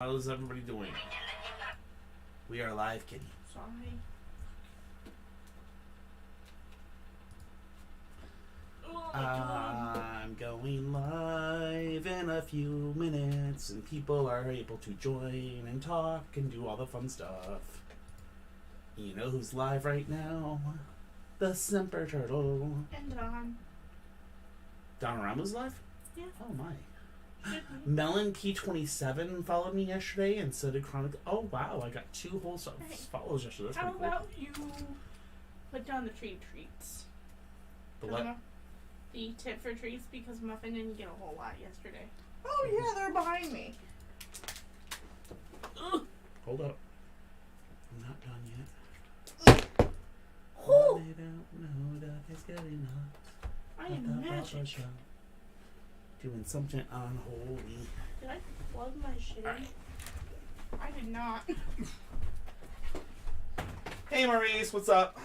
How's everybody doing? We are live, kitty. Sorry. Oh my God. I'm going live in a few minutes, and people are able to join and talk and do all the fun stuff. You know who's live right now? The Semper Turtle. And Don. Don Rama's live? Yeah. Oh my. Should be. Melon P27 followed me yesterday, and so did Chronic. Oh wow, I got 2 whole follows yesterday. That's How pretty cool. about you put down the treats? The what? The tip for treats, because Muffin didn't get a whole lot yesterday. Oh yeah, they're behind me. Ugh. Hold up. I'm not done yet. Oh. They don't know that it's good enough. I am magic. Doing something unholy. Did I plug my shit in? Right. I did not. Hey Maurice, what's up?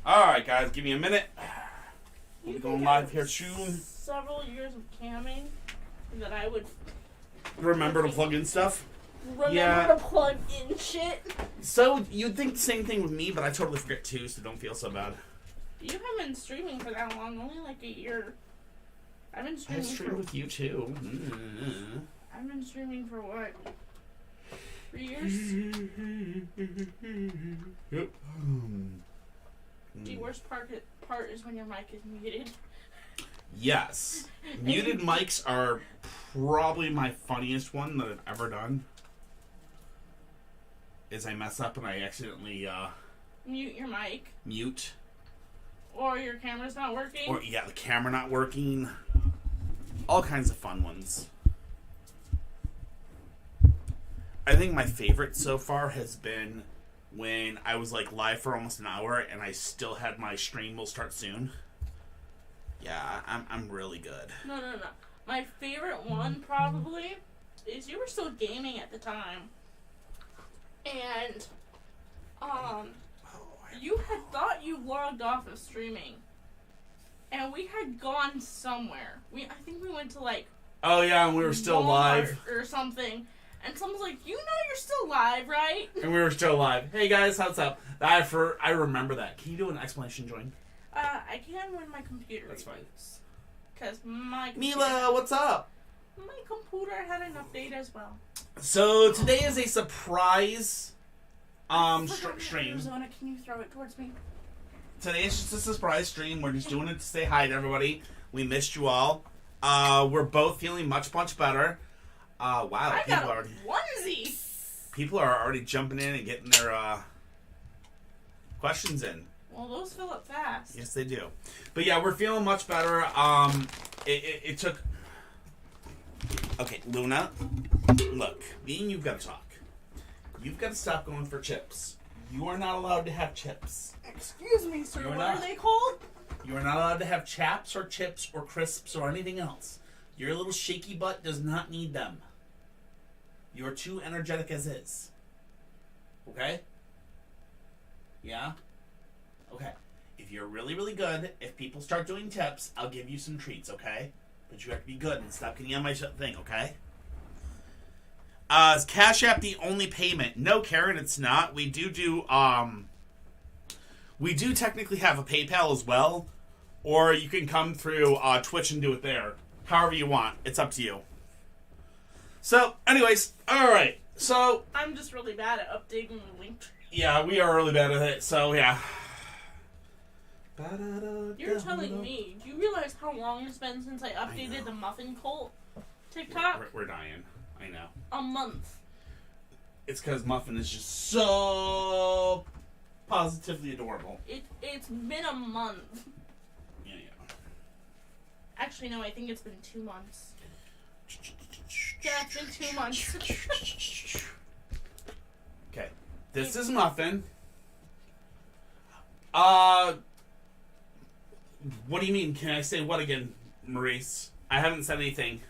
Alright guys, give me a minute. We'll be going live here soon. Several years of camming that I would Remember to plug in stuff? remember to plug in shit. So, you'd think the same thing with me, but I totally forget too, so don't feel so bad. You haven't been streaming for that long, only like a year. I've been I streaming stream with you too. I've been streaming for what? 3 years? Yep. The worst part is when your mic is muted. Yes. Muted mics are probably my funniest one that I've ever done. Is I mess up and I accidentally Mute your mic. mute. Or your camera's not working. Or, yeah, the camera not working. All kinds of fun ones. I think my favorite so far has been when I was like live for almost an hour and I still had my stream will start soon. Yeah, I'm really good. No. My favorite one probably is you were still gaming at the time. And you had thought you logged off of streaming. And we had gone somewhere. I think we went to like Oh yeah, and we were still Walmart live. or something. And someone's like, "You know you're still live, right?" And we were still live. Hey guys, what's up? I remember that. Can you do an explanation join? I can when my computer That's fine. reboots. Because my Mila, what's up? my computer had an update as well. So today is a surprise stream. Arizona, can you throw it towards me? Today is just a surprise stream. We're just doing it to say hi to everybody. We missed you all. We're both feeling much better. Wow, I got a onesie. people are already jumping in and getting their questions in. Well, those fill up fast. Yes, they do. But yeah, we're feeling much better. It took. Okay, Luna, look, me and you've got to talk. You've got to stop going for chips. You are not allowed to have chips. Excuse me, sir. You're What not. are they called? You are not allowed to have chaps or chips or crisps or anything else. Your little shaky butt does not need them. You're too energetic as is. Okay? Yeah? Okay. If you're really good, if people start doing tips, I'll give you some treats, okay? But you have to be good and stop getting on my thing, okay? Is Cash App the only payment? No, Karen, it's not. We do technically have a PayPal as well. Or you can come through Twitch and do it there. However you want. It's up to you. So, anyways, alright. So, I'm just really bad at updating the link. yeah, we are really bad at it, so yeah. You're telling me. Do you realize how long it's been since I updated the Muffin Cult TikTok? We're dying. I know. A month. It's because Muffin is just so positively adorable. It's been a month. Yeah. Actually, no, I think it's been 2 months. Yeah, it's been 2 months. Okay. This is Muffin. What do you mean? Can I say what again, Maurice? I haven't said anything.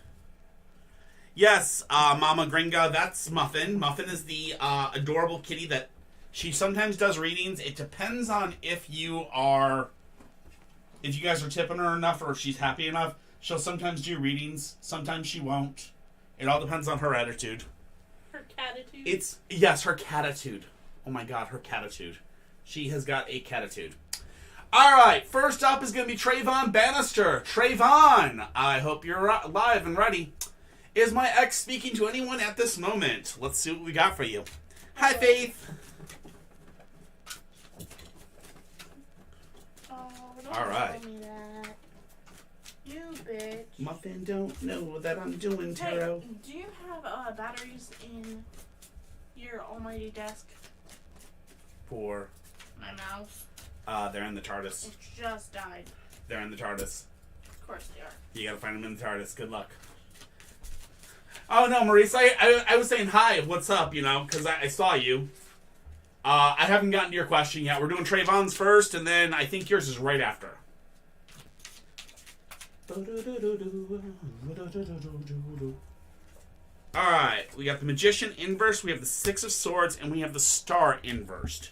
Yes, Mama Gringa, that's Muffin. Muffin is the adorable kitty that she sometimes does readings. It depends on if you guys are tipping her enough or if she's happy enough. She'll sometimes do readings. Sometimes she won't. It all depends on her attitude. catitude? Yes, her catitude. Oh my god, her catitude. She has got a catitude. Alright, first up is going to be Trayvon Bannister. Trayvon, I hope you're live and ready. Is my ex speaking to anyone at this moment? Let's see what we got for you. Hi, Faith. Oh, don't Alright. tell me that. You bitch. Muffin don't know that I'm doing tarot. Hey, do you have batteries in your almighty desk? For My mouse. they're in the TARDIS. It just died. They're in the TARDIS. Of course they are. You gotta find them in the TARDIS. Good luck. Oh no, Maurice, I was saying hi, what's up, because I saw you. I haven't gotten to your question yet. We're doing Trayvon's first, and then I think yours is right after. Alright, we got the Magician inverse, we have the Six of Swords, and we have the Star inversed.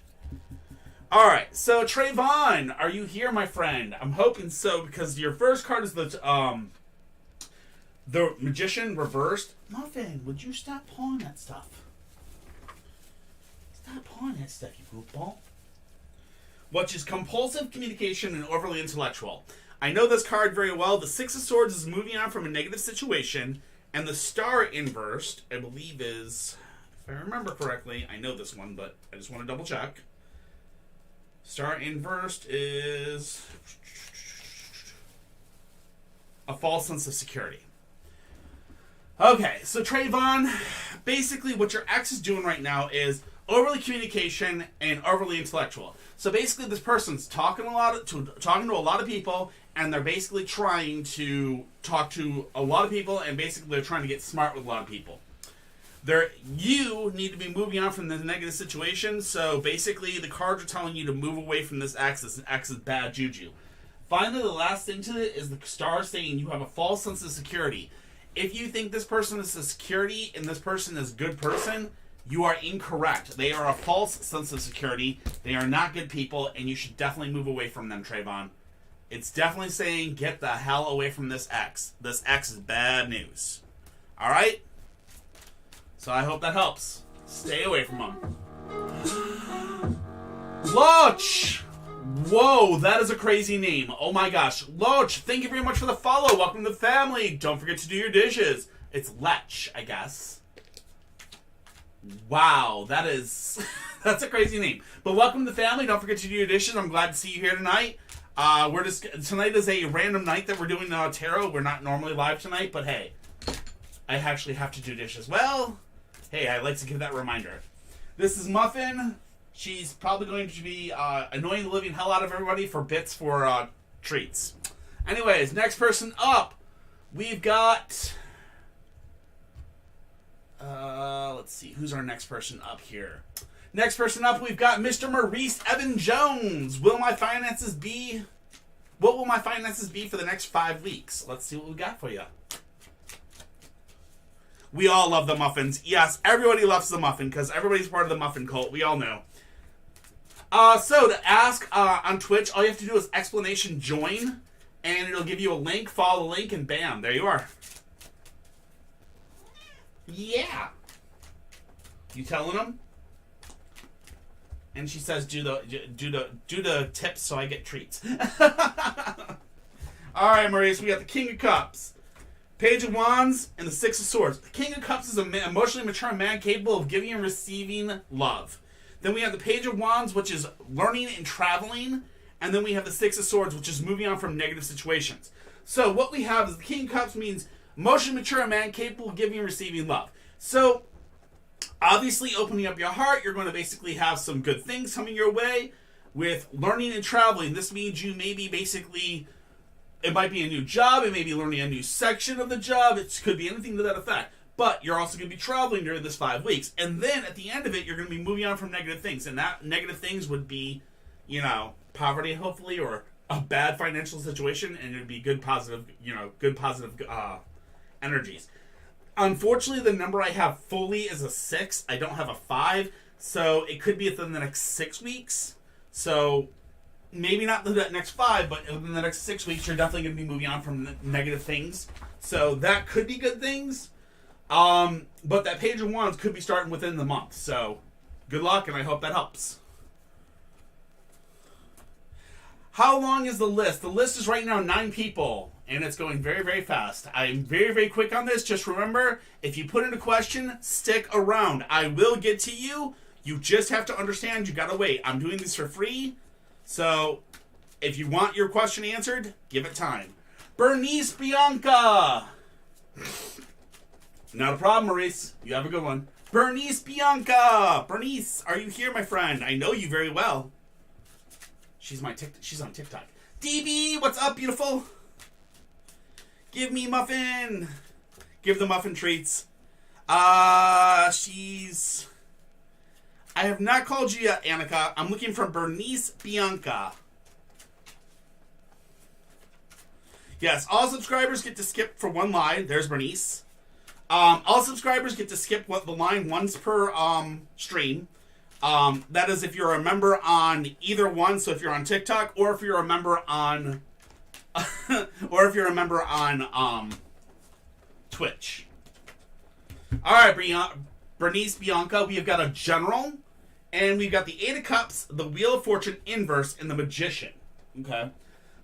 Alright, so Trayvon, are you here, my friend? I'm hoping so, because your first card is the Magician reversed. Muffin, would you stop pawing that stuff? Stop pawing that stuff, you goofball. Which is compulsive communication and overly intellectual. I know this card very well. The Six of Swords is moving on from a negative situation, and the Star inversed, I believe, is, if I remember correctly, I know this one, but I just want to double check. Star inversed is a false sense of security. Okay, so Trayvon, basically what your ex is doing right now is overly communication and overly intellectual. So basically this person's talking to a lot of people, and they're basically trying to talk to a lot of people, and basically they're trying to get smart with a lot of people. You need to be moving on from the negative situation, so basically the cards are telling you to move away from this ex. This ex is bad juju. Finally, the last thing to it is the star saying you have a false sense of security. If you think this person is a security and this person is a good person, you are incorrect. They are a false sense of security. They are not good people, and you should definitely move away from them, Trayvon. It's definitely saying get the hell away from this ex. This ex is bad news. Alright? So I hope that helps. Stay away from them. Loch! Whoa, that is a crazy name. Oh my gosh. Loch, thank you very much for the follow. Welcome to the family. Don't forget to do your dishes. It's Lech, I guess. Wow, that is... that's a crazy name. But welcome to the family. Don't forget to do your dishes. I'm glad to see you here tonight. Tonight is a random night that we're doing tarot. We're not normally live tonight, but hey, I actually have to do dishes. Well, hey, I like to give that reminder. This is Muffin. She's probably going to be annoying the living hell out of everybody for bits for treats. Anyways, next person up, we've got... let's see, who's our next person up here? Next person up, we've got Mr. Maurice Evan Jones. What will my finances be for the next 5 weeks? Let's see what we got for you. We all love the muffins. Yes, everybody loves the muffin because everybody's part of the muffin cult. We all know. So to ask on Twitch, all you have to do is explanation join, and it'll give you a link. Follow the link, and bam, there you are. Yeah. You telling them? And she says, do the tips so I get treats. All right, Maurice, we got the King of Cups, Page of Wands, and the Six of Swords. The King of Cups is an emotionally mature man capable of giving and receiving love. Then we have the Page of Wands, which is learning and traveling. And then we have the Six of Swords, which is moving on from negative situations. So what we have is the King of Cups means emotionally mature man capable of giving and receiving love. So obviously opening up your heart, you're going to basically have some good things coming your way. With learning and traveling, this means you may be basically, it might be a new job, it may be learning a new section of the job, it could be anything to that effect. But you're also going to be traveling during this 5 weeks. And then at the end of it, you're going to be moving on from negative things. And that negative things would be, poverty, hopefully, or a bad financial situation. And it would be good positive energies. Unfortunately, the number I have fully is a 6. I don't have a 5. So it could be within the next 6 weeks. So maybe not the next 5, but within the next 6 weeks, you're definitely going to be moving on from negative things. So that could be good things. But that page of wands could be starting within the month. So, good luck, and I hope that helps. How long is the list? The list is right now 9 people, and it's going very, very fast. I'm very, very quick on this. Just remember, if you put in a question, stick around. I will get to you. You just have to understand you gotta wait. I'm doing this for free, so if you want your question answered, give it time. Bernice Bianca. Not a problem, Maurice. You have a good one. Bernice Bianca. Bernice, are you here, my friend? I know you very well. She's on TikTok. DB, what's up, beautiful? Give me muffin. Give the muffin treats. I have not called you yet, Annika. I'm looking for Bernice Bianca. Yes, all subscribers get to skip for one line. There's Bernice. All subscribers get to skip the line once per stream. That is if you're a member on either one. So if you're on TikTok or if you're a member on, Twitch. All right, Bernice Bianca. We have got a general, and we've got the 8 of Cups, the Wheel of Fortune inverse, and the Magician. Okay.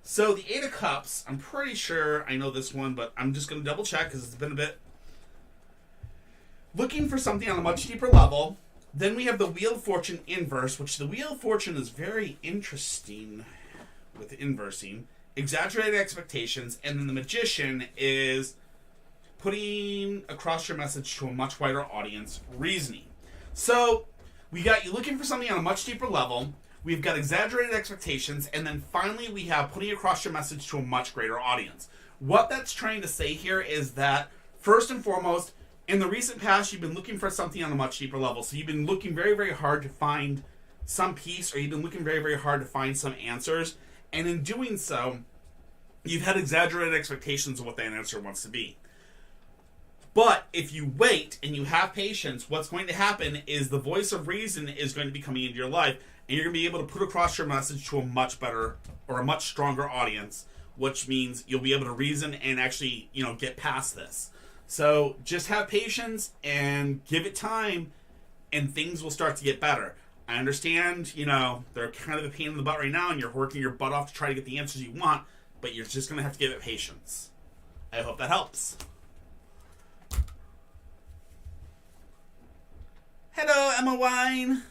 So the 8 of Cups. I'm pretty sure I know this one, but I'm just going to double check because it's been a bit. Looking for something on a much deeper level. Then we have the Wheel of Fortune inverse, which the Wheel of Fortune is very interesting with inversing. Exaggerated expectations. And then the Magician is putting across your message to a much wider audience, reasoning. So we got you looking for something on a much deeper level. We've got exaggerated expectations. And then finally we have putting across your message to a much greater audience. What that's trying to say here is that, first and foremost, in the recent past, you've been looking for something on a much deeper level. So you've been looking very, very hard to find some peace, or you've been looking very, very hard to find some answers. And in doing so, you've had exaggerated expectations of what that answer wants to be. But if you wait and you have patience, what's going to happen is the voice of reason is going to be coming into your life, and you're going to be able to put across your message to a much better or a much stronger audience, which means you'll be able to reason and actually, get past this. So just have patience and give it time, and things will start to get better. I understand, they're kind of a pain in the butt right now, and you're working your butt off to try to get the answers you want, but you're just going to have to give it patience. I hope that helps. Hello, Emma Wine.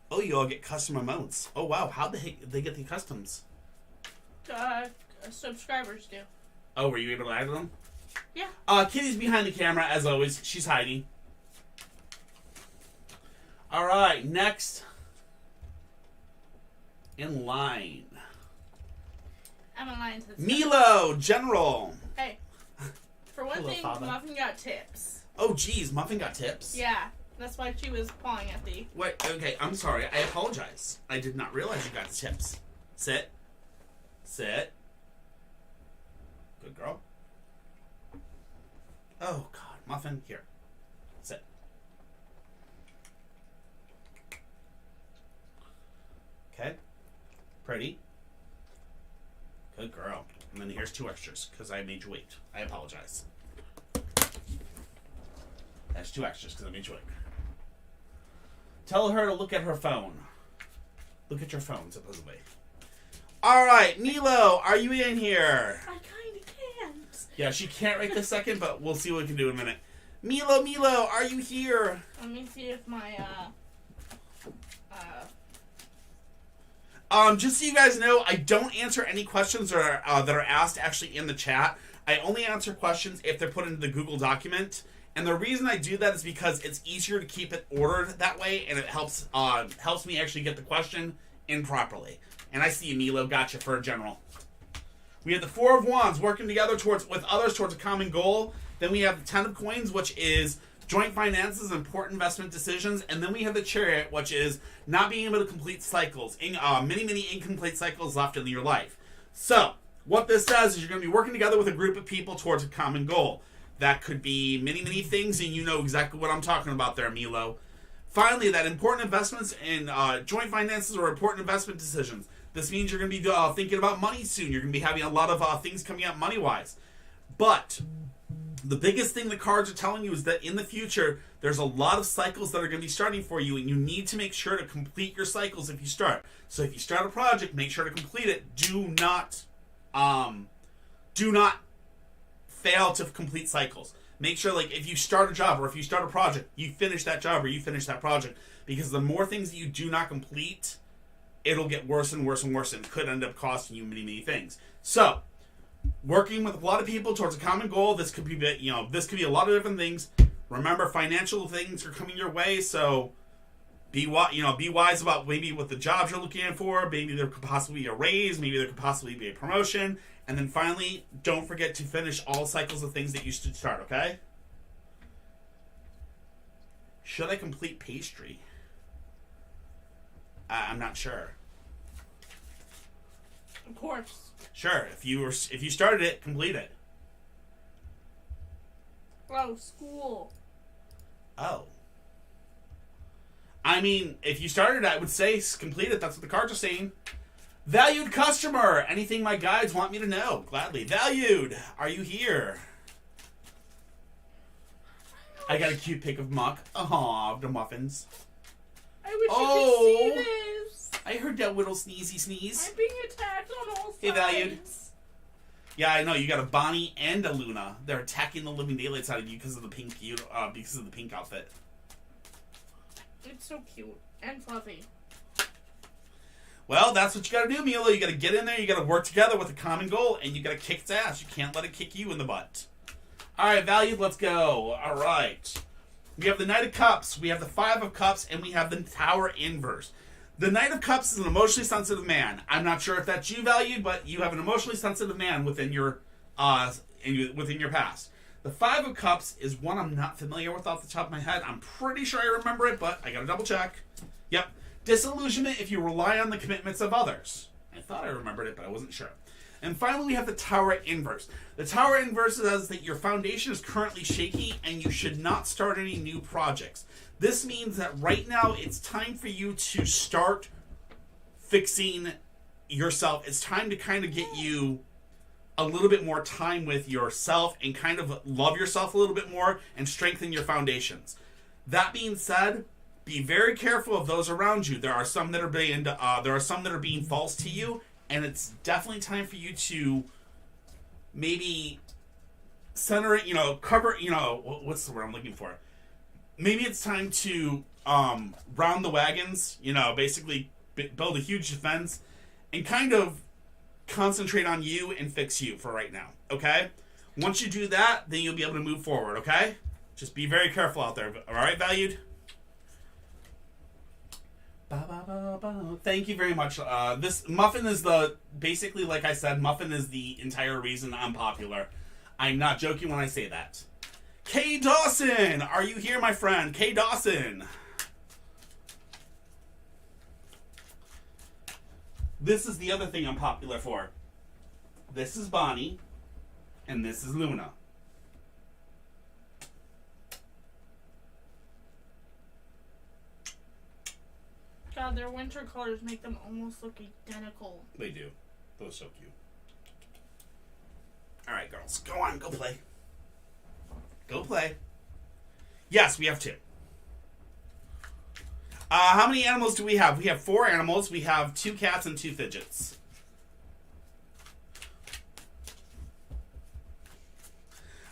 Oh, you all get custom amounts. Oh, wow. How the heck did they get the customs? Subscribers do. Oh, were you able to add them? Yeah. Kitty's behind the camera, as always. She's hiding. All right, next in line. I'm in line to the Milo, General. Hey. For one Hello, thing, Father. Muffin got tips. Oh, geez. Muffin got tips? Yeah. That's why she was pawing at the... Wait, okay, I'm sorry. I apologize. I did not realize you got the tips. Sit. Sit. Good girl. Oh, God. Muffin, here. Sit. Okay. Pretty. Good girl. And then here's 2 extras, because I made you wait. I apologize. That's 2 extras, because I made you wait. Tell her to look at her phone. Look at your phone, supposedly. All right, Milo, are you in here? I kind of can't. Yeah, she can't right this second, but we'll see what we can do in a minute. Milo, are you here? Let me see if my, Just so you guys know, I don't answer any questions that are asked actually in the chat. I only answer questions if they're put into the Google document. And the reason I do that is because it's easier to keep it ordered that way, and it helps me actually get the question in properly. And I see you, Milo. Gotcha for a general. We have the 4 of Wands, working together with others towards a common goal. Then we have the 10 of Coins, which is joint finances, important investment decisions. And then we have the Chariot, which is not being able to complete cycles. Many incomplete cycles left in your life. So, what this says is you're going to be working together with a group of people towards a common goal. That could be many things, and you know exactly what I'm talking about there, Milo. Finally, that important investments in joint finances or important investment decisions. This means you're going to be thinking about money soon. You're going to be having a lot of things coming up money-wise. But the biggest thing the cards are telling you is that in the future, there's a lot of cycles that are going to be starting for you, and you need to make sure to complete your cycles if you start. So if you start a project, make sure to complete it. Do not fail to complete cycles. Make sure, like, if you start a job or if you start a project, you finish that job or you finish that project. Because the more things that you do not complete, it'll get worse and worse and worse, and could end up costing you many, many things. So, working with a lot of people towards a common goal, this could be, this could be a lot of different things. Remember, financial things are coming your way, so be wise about maybe what the jobs you're looking for. Maybe there could possibly be a raise. Maybe there could possibly be a promotion. And then finally, don't forget to finish all cycles of things that you should start, okay? Should I complete pastry? I'm not sure. Of course. Sure, if you started it, complete it. Oh, school. Oh. I mean, if you started it, I would say complete it. That's what the cards are saying. Valued customer. Anything my guides want me to know. Gladly. Valued. Are you here? I got a cute pic of Muck. Aw, the muffins. I wish you could see this. I heard that little sneezy sneeze. I'm being attacked on all sides. Hey, Valued. Yeah, I know. You got a Bonnie and a Luna. They're attacking the living daylights out of you because of the pink outfit. It's so cute and fluffy. Well, that's what you gotta do, Mila. You gotta get in there, you gotta work together with a common goal, and you gotta kick its ass. You can't let it kick you in the butt. Alright, Valued, let's go. Alright. We have the Knight of Cups, we have the Five of Cups, and we have the Tower Inverse. The Knight of Cups is an emotionally sensitive man. I'm not sure if that's you, Valued, but you have an emotionally sensitive man within your past. The Five of Cups is one I'm not familiar with off the top of my head. I'm pretty sure I remember it, but I gotta double check. Yep. Disillusionment if you rely on the commitments of others. I thought I remembered it, but I wasn't sure. And finally, we have the Tower Inverse. The Tower Inverse says that your foundation is currently shaky and you should not start any new projects. This means that right now it's time for you to start fixing yourself. It's time to kind of get you a little bit more time with yourself and kind of love yourself a little bit more and strengthen your foundations. That being said, be very careful of those around you. There are some that are being false to you, and it's definitely time for you to maybe center it. Cover. What's the word I'm looking for? Maybe it's time to round the wagons. Basically build a huge defense and kind of concentrate on you and fix you for right now. Okay. Once you do that, then you'll be able to move forward. Okay. Just be very careful out there. All right, Valued. Thank you very much. This Muffin is basically, like I said, Muffin is the entire reason I'm popular. I'm not joking when I say that. Kay Dawson, are you here, my friend? Kay Dawson. This is the other thing I'm popular for. This is Bonnie, and this is Luna. God, their winter colors make them almost look identical. They do. Those are so cute. Alright, girls. Go on. Go play. Go play. Yes, we have 2. How many animals do we have? We have 4 animals. We have 2 cats and 2 fidgets.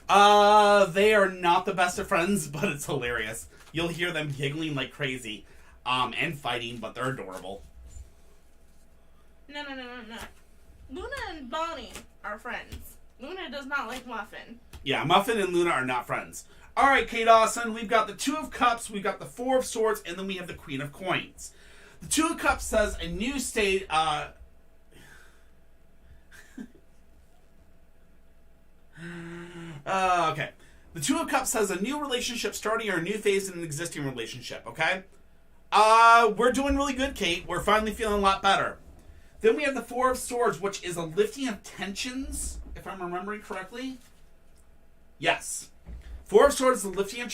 They are not the best of friends, but it's hilarious. You'll hear them giggling like crazy. And fighting, but they're adorable. No. Luna and Bonnie are friends. Luna does not like Muffin. Yeah, Muffin and Luna are not friends. Alright, Kate Dawson, we've got the 2 of Cups, we've got the 4 of Swords, and then we have the Queen of Coins. The 2 of Cups says a new state, okay. The 2 of Cups says a new relationship starting or a new phase in an existing relationship, okay? We're doing really good, Kate. We're finally feeling a lot better. Then we have the 4 of Swords, which is a lifting of tensions, if I'm remembering correctly. Yes. 4 of Swords is a lifting of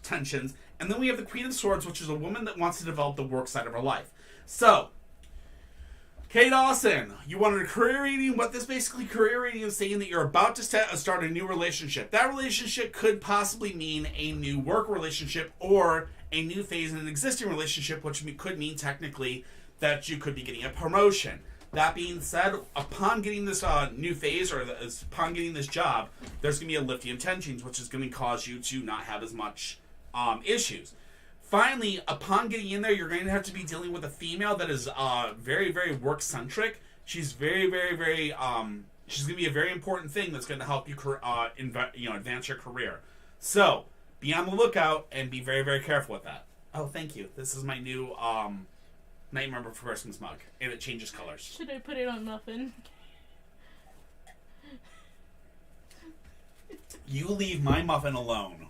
tensions, And then we have the Queen of Swords, which is a woman that wants to develop the work side of her life. So, Kay Dawson, you wanted a career reading. What this basically career reading is saying that you're about to start a new relationship. That relationship could possibly mean a new work relationship or a new phase in an existing relationship, which could mean technically that you could be getting a promotion. That being said, upon getting this new phase or upon getting this job, there's going to be a lifting of tensions, which is going to cause you to not have as much issues. Finally, upon getting in there, you're going to have to be dealing with a female that is very, very work-centric. She's very, very, very... she's going to be a very important thing that's going to help you advance your career. So, be on the lookout and be very, very careful with that. Oh, thank you. This is my new Nightmare Before Christmas mug, and it changes colors. Should I put it on muffin? You leave my muffin alone.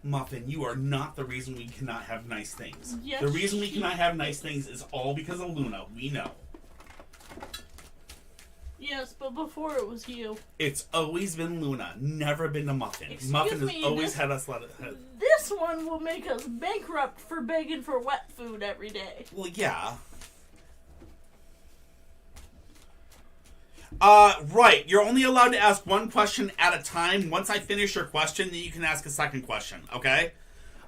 Muffin, you are not the reason we cannot have nice things. Yes, the reason we cannot have nice things is all because of Luna. We know. Yes, but before it was you. It's always been Luna, never been a Muffin. Excuse Muffin has me, always had us let it. This one will make us bankrupt for begging for wet food every day. Well, yeah. Right. You're only allowed to ask one question at a time. Once I finish your question, then you can ask a second question, okay?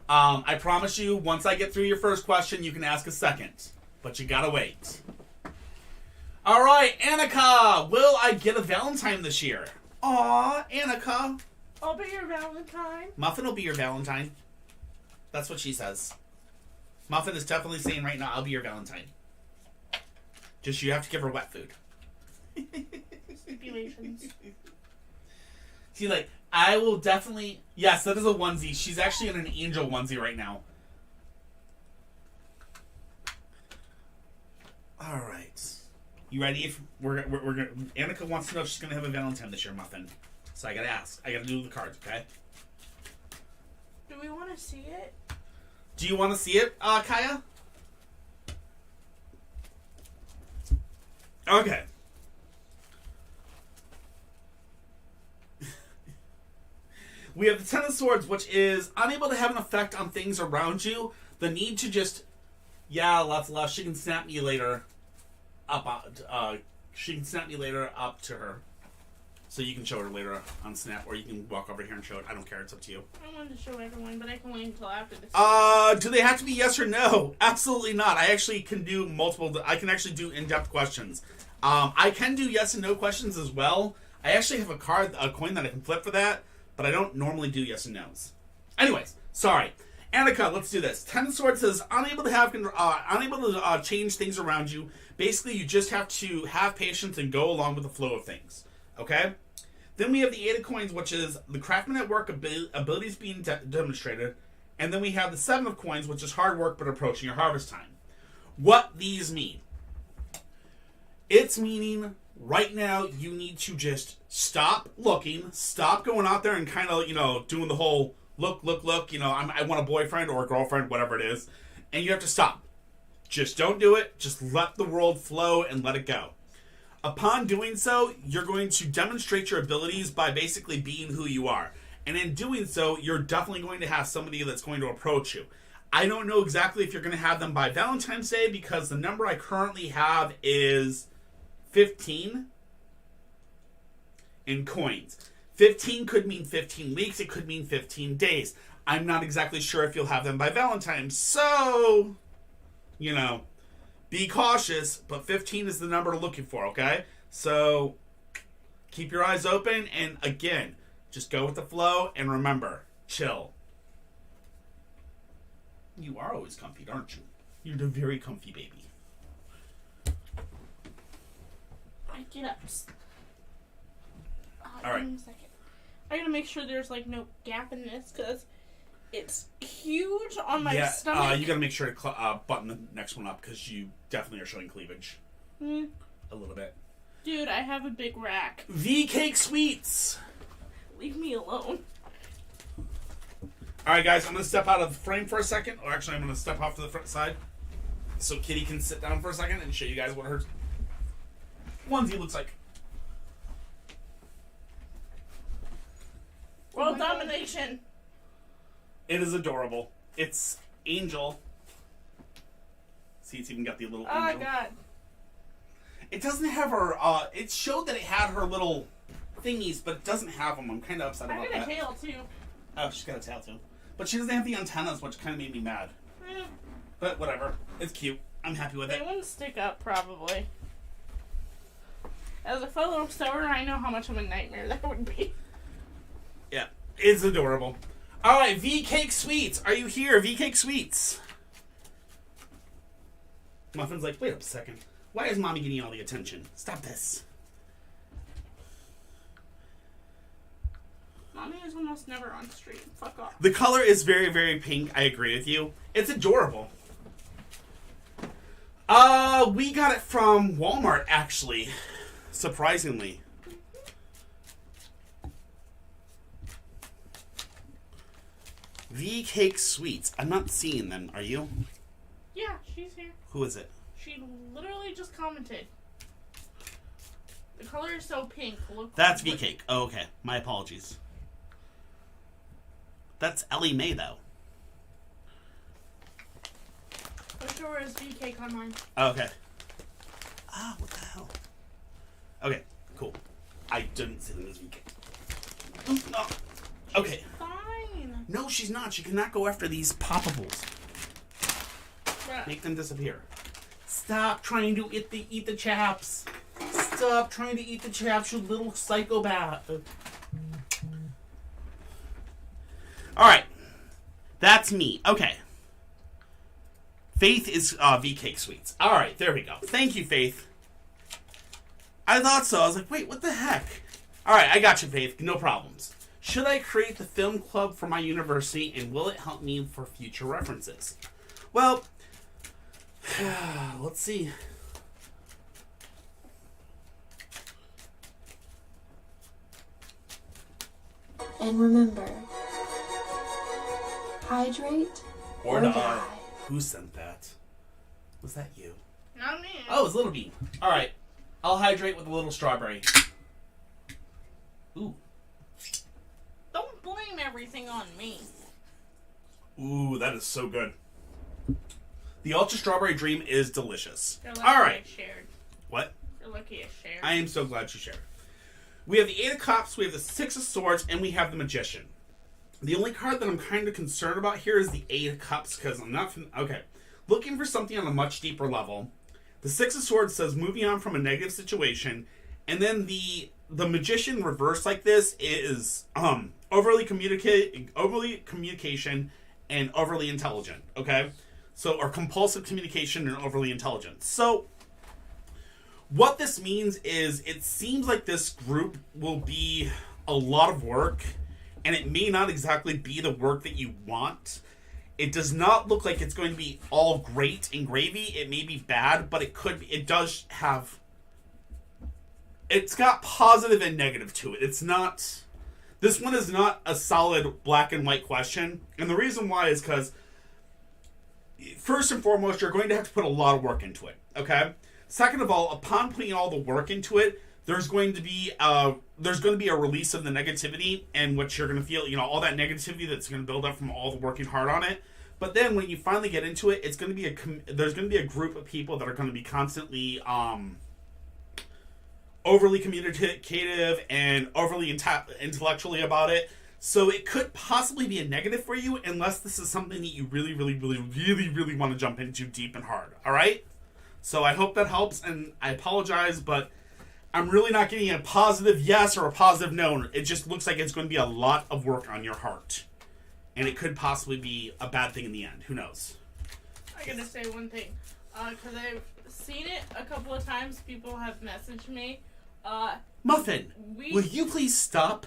I promise you, once I get through your first question, you can ask a second. But you gotta wait. Alright, Annika! Will I get a Valentine this year? Aw, Annika. I'll be your Valentine. Muffin will be your Valentine. That's what she says. Muffin is definitely saying right now, I'll be your Valentine. Just you have to give her wet food. Stipulations. See, like, I will definitely... Yes, that is a onesie. She's actually in an angel onesie right now. Alright. You ready? If we're gonna... Annika wants to know if she's gonna have a Valentine this year, Muffin. So I gotta ask. I gotta do the cards, okay? Do we want to see it? Do you want to see it, Kaya? Okay. We have the Ten of Swords, which is unable to have an effect on things around you. The need to just, yeah, lots of love. She can snap me later she can snap me later up to her. So you can show her later on Snap, or you can walk over here and show it. I don't care. It's up to you. I wanted to show everyone, but I can wait until after this. Do they have to be yes or no? Absolutely not. I actually can do multiple. I can actually do in-depth questions. I can do yes and no questions as well. I actually have a coin that I can flip for that. But I don't normally do yes and no's. Anyways, sorry. Annika, let's do this. Ten of Swords says, unable to change things around you. Basically, you just have to have patience and go along with the flow of things. Okay? Then we have the Eight of Coins, which is the craftsman at work abilities being demonstrated. And then we have the Seven of Coins, which is hard work but approaching your harvest time. What these mean? It's meaning... Right now, you need to just stop looking, stop going out there and kind of, doing the whole look, I want a boyfriend or a girlfriend, whatever it is, and you have to stop. Just don't do it. Just let the world flow and let it go. Upon doing so, you're going to demonstrate your abilities by basically being who you are. And in doing so, you're definitely going to have somebody that's going to approach you. I don't know exactly if you're going to have them by Valentine's Day because the number I currently have is... 15 in coins. 15 could mean 15 weeks. It could mean 15 days. I'm not exactly sure if you'll have them by Valentine's. So, be cautious. But 15 is the number to looking for, okay? So, keep your eyes open. And again, just go with the flow. And remember, chill. You are always comfy, aren't you? You're the very comfy baby. Get up. All right. Give me a second. I gotta make sure there's no gap in this because it's huge on my stomach. You gotta make sure to button the next one up because you definitely are showing cleavage. A little bit. Dude, I have a big rack. V Cake Sweets. Leave me alone. All right, guys. I'm gonna step out of the frame for a second. Or actually, I'm gonna step off to the front side so Kitty can sit down for a second and show you guys what her onesie looks like. World domination. It is adorable. It's Angel. See, it's even got the little Oh my angel. god. It doesn't have her, it showed that it had her little thingies, but it doesn't have them. I'm kind of upset about I that. got a tail too. Oh, she's got a tail too. But she doesn't have the antennas, which kind of made me mad. But whatever. It's cute. I'm happy with They it. wouldn't stick up, probably. As a fellow sewer, I know how much of a nightmare that would be. Yeah. It's adorable. Alright, V-Cake Sweets. Are you here, V-Cake Sweets? Muffin's like, wait up a second. Why is Mommy getting all the attention? Stop this. Mommy is almost never on stream. Fuck off. The color is very, very pink. I agree with you. It's adorable. We got it from Walmart, actually. Surprisingly. V-Cake Sweets. I'm not seeing them. Are you? Yeah, she's here. Who is it? She literally just commented. The color is so pink. Look. That's V-Cake. Oh, okay. My apologies. That's Ellie Mae, though. For sure is V-Cake on mine. Oh, okay. Ah, what the hell? Okay, cool. I didn't see them as V-Cake. No. Okay. Fine. No, she's not. She cannot go after these poppables. Bruh. Make them disappear. Stop trying to eat the chaps. Stop trying to eat the chaps, you little psychopath. Alright. That's me. Okay. Faith is V-Cake Sweets. Alright, there we go. Thank you, Faith. I thought so. I was like, wait, what the heck? Alright, I got you, Faith. No problems. Should I create the film club for my university, and will it help me for future references? Well, let's see. And remember, hydrate Or or die. die. Who sent that? Was that you? Not me. Oh, it's Little Bean. Alright. I'll hydrate with a little strawberry. Ooh. Don't blame everything on me. Ooh, that is so good. The Ultra Strawberry Dream is delicious. You're lucky Alright. I shared. What? You're lucky I shared. I am so glad you shared. We have the Eight of Cups, we have the Six of Swords, and we have the Magician. The only card that I'm kind of concerned about here is the Eight of Cups, because I'm not... Okay. Looking for something on a much deeper level. The Six of Swords says moving on from a negative situation, and then the Magician reversed like this is overly communication and overly intelligent, okay? So, or compulsive communication and overly intelligent. So, what this means is it seems like this group will be a lot of work, and it may not exactly be the work that you want. It does not look like it's going to be all great and gravy. It may be bad, but it could be. It does have... It's got positive and negative to it. It's not... This one is not a solid black and white question. And the reason why is because, first and foremost, you're going to have to put a lot of work into it. Okay? Second of all, upon putting all the work into it, there's going to be a release of the negativity, and what you're going to feel, all that negativity that's going to build up from all the working hard on it. But then when you finally get into it, it's going to be there's going to be a group of people that are going to be constantly overly communicative and overly intellectually about it. So it could possibly be a negative for you, unless this is something that you really, really, really, really, really want to jump into deep and hard. All right? So I hope that helps, and I apologize, but I'm really not getting a positive yes or a positive no. It just looks like it's going to be a lot of work on your heart. And it could possibly be a bad thing in the end. Who knows? I gotta say one thing. Because I've seen it a couple of times. People have messaged me. Muffin, will you please stop?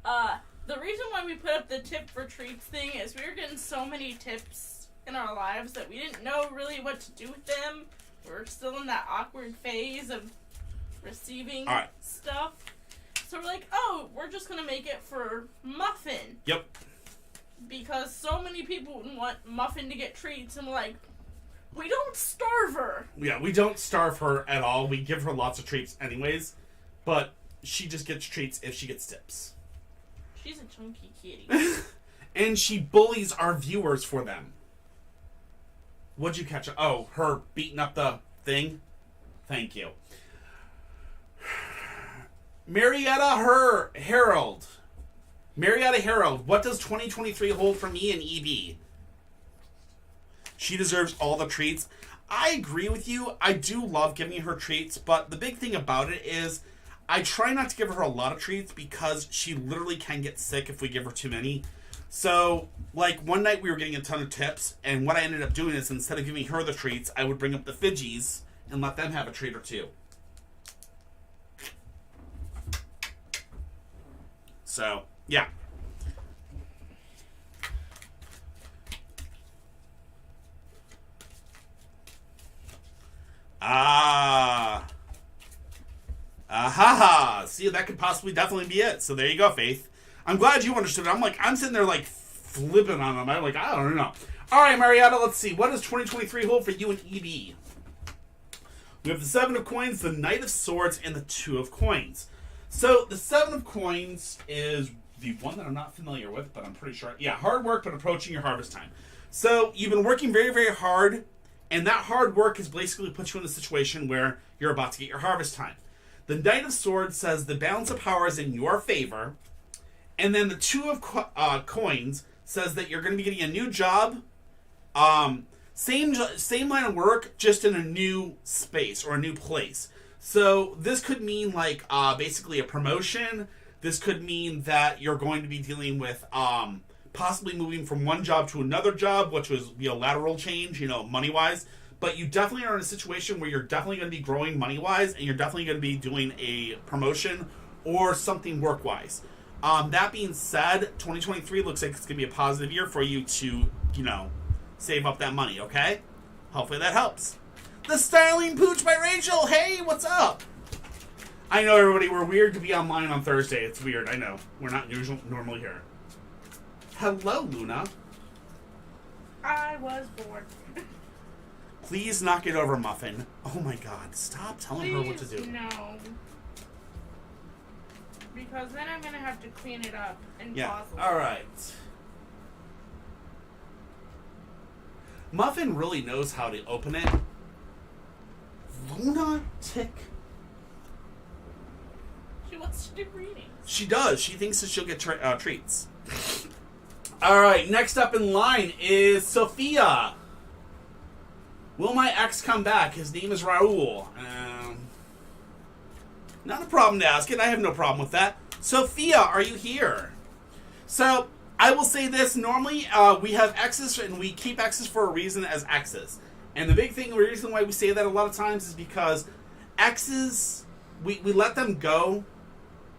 The reason why we put up the tip for treats thing is we were getting so many tips in our lives that we didn't know really what to do with them. We're still in that awkward phase of receiving stuff. So we're like, oh, we're just going to make it for Muffin. Yep. Because so many people want Muffin to get treats, and we're like, we don't starve her. Yeah, we don't starve her at all. We give her lots of treats anyways. But she just gets treats if she gets tips. She's a chunky kitty. And she bullies our viewers for them. What'd you catch? Oh, her beating up the thing? Thank you. Marietta Harold. What does 2023 hold for me and EB? She deserves all the treats. I agree with you. I do love giving her treats, but the big thing about it is I try not to give her a lot of treats because she literally can get sick if we give her too many. So, like, one night we were getting a ton of tips, and what I ended up doing is instead of giving her the treats, I would bring up the Fidgies and let them have a treat or two. So, yeah. See, that could possibly definitely be it. So there you go, Faith. I'm glad you understood it. I'm sitting there like flipping on them. I'm like, I don't know. All right, Marietta, let's see. What does 2023 hold for you and EB? We have the 7 of Coins, the Knight of Swords, and the 2 of Coins. So the 7 of Coins is the one that I'm not familiar with, but I'm pretty sure. Yeah, hard work, but approaching your harvest time. So you've been working very, very hard, and that hard work has basically put you in a situation where you're about to get your harvest time. The Knight of Swords says the balance of power is in your favor, and then the 2 of Coins says that you're going to be getting a new job, same line of work, just in a new space or a new place. So this could mean like basically a promotion. This could mean that you're going to be dealing with possibly moving from one job to another job, which would be a lateral change, money-wise. But you definitely are in a situation where you're definitely going to be growing money-wise, and you're definitely going to be doing a promotion or something work-wise. That being said, 2023 looks like it's going to be a positive year for you to, save up that money, okay? Hopefully that helps. The Styling Pooch by Rachel. Hey, what's up? I know, everybody, we're weird to be online on Thursday. It's weird, I know. We're not normally here. Hello, Luna. I was bored. Please knock it over, Muffin. Oh my god, stop telling her what to do. No. Because then I'm going to have to clean it up and pause it. Alright. Muffin really knows how to open it. Luna Tick. She wants to do readings. She does. She thinks that she'll get treats. Alright, next up in line is Sophia. Will my ex come back? His name is Raul. Not a problem to ask it. I have no problem with that. Sophia, are you here? So, I will say this. Normally, we have exes, and we keep exes for a reason as exes. And the reason why we say that a lot of times is because exes, we let them go.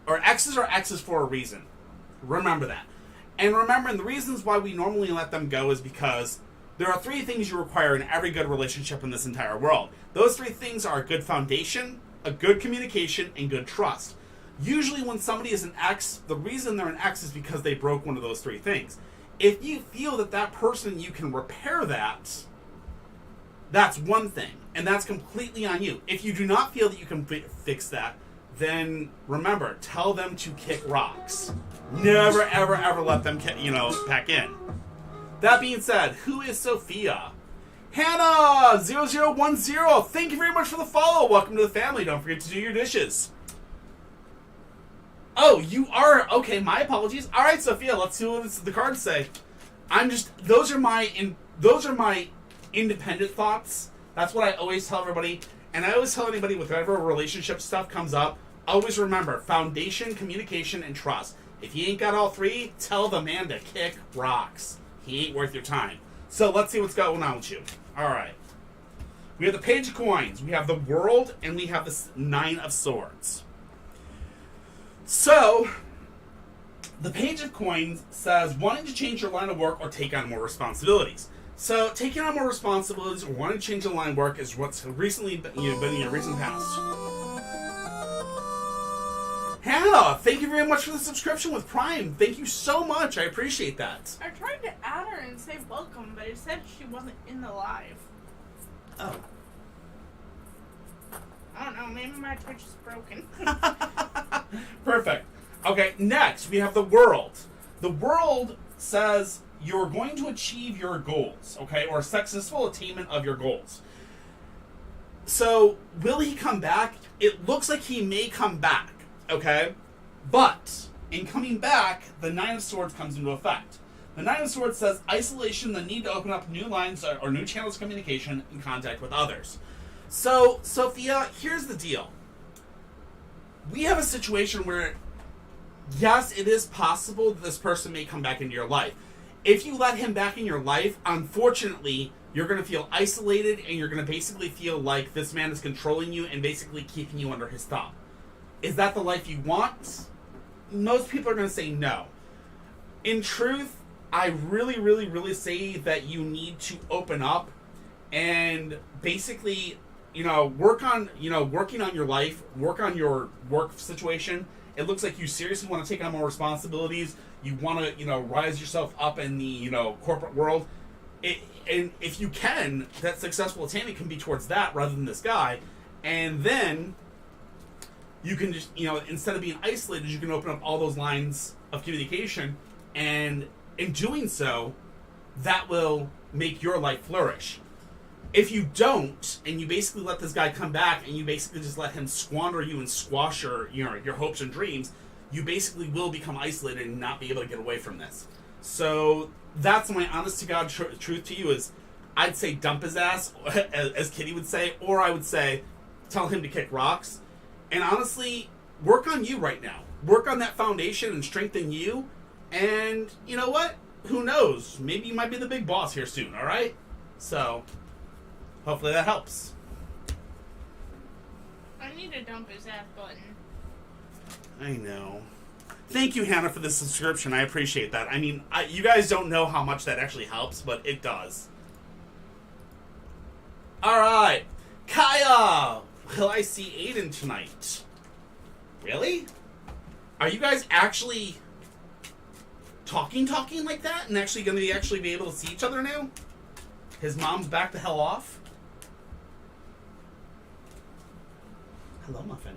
Or exes are exes for a reason. Remember that. And remember, the reasons why we normally let them go is because there are 3 things you require in every good relationship in this entire world. Those 3 things are a good foundation, a good communication, and good trust. Usually when somebody is an ex, the reason they're an ex is because they broke one of those 3 things. If you feel that person, you can repair that, that's one thing. And that's completely on you. If you do not feel that you can fix that, then remember, tell them to kick rocks. Never, ever, ever let them, back in. That being said, who is Sophia? Hannah0010, thank you very much for the follow. Welcome to the family. Don't forget to do your dishes. Oh, you are? Okay, my apologies. All right, Sophia, let's see what the cards say. Those are my independent thoughts. That's what I always tell everybody. And I always tell anybody with whatever relationship stuff comes up, always remember, foundation, communication, and trust. If you ain't got all 3, tell the man to kick rocks. He ain't worth your time. So let's see what's going on with you. All right. We have the Page of Coins. We have the World, and we have the 9 of Swords. So, the Page of Coins says wanting to change your line of work or take on more responsibilities. So, taking on more responsibilities or wanting to change the line of work is what's recently been in your recent past. Hannah, thank you very much for the subscription with Prime. Thank you so much. I appreciate that. I tried to add her and say welcome, but it said she wasn't in the live. Oh. I don't know. Maybe my Twitch is broken. Perfect. Okay, next we have the world. The world says you're going to achieve your goals, okay, or successful attainment of your goals. So, will he come back? It looks like he may come back, okay? But, in coming back, the Nine of Swords comes into effect. The Nine of Swords says isolation, the need to open up new lines or new channels of communication and contact with others. So, Sophia, here's the deal. We have a situation where, yes, it is possible that this person may come back into your life. If you let him back in your life, unfortunately, you're going to feel isolated and you're going to basically feel like this man is controlling you and basically keeping you under his thumb. Is that the life you want? Most people are going to say no. In truth, I really, really, really say that you need to open up and basically, working on your life, work on your work situation. It looks like you seriously want to take on more responsibilities. You want to, rise yourself up in the, corporate world. And if you can, that successful attainment can be towards that rather than this guy. And then you can just, instead of being isolated, you can open up all those lines of communication. And in doing so, that will make your life flourish. If you don't, and you basically let this guy come back and you basically just let him squander you and squash your hopes and dreams, you basically will become isolated and not be able to get away from this. So that's my honest to God truth to you is, I'd say dump his ass, as Kitty would say, or I would say tell him to kick rocks. And honestly, work on you right now. Work on that foundation and strengthen you. And you know what? Who knows? Maybe you might be the big boss here soon, all right? So hopefully that helps. I need to dump his ass button. I know. Thank you, Hannah, for the subscription. I appreciate that. I mean, you guys don't know how much that actually helps, but it does. All right. Kaya! Will I see Aiden tonight? Really? Are you guys actually talking like that and actually going to be able to see each other now? His mom's back the hell off? Hello, Muffin.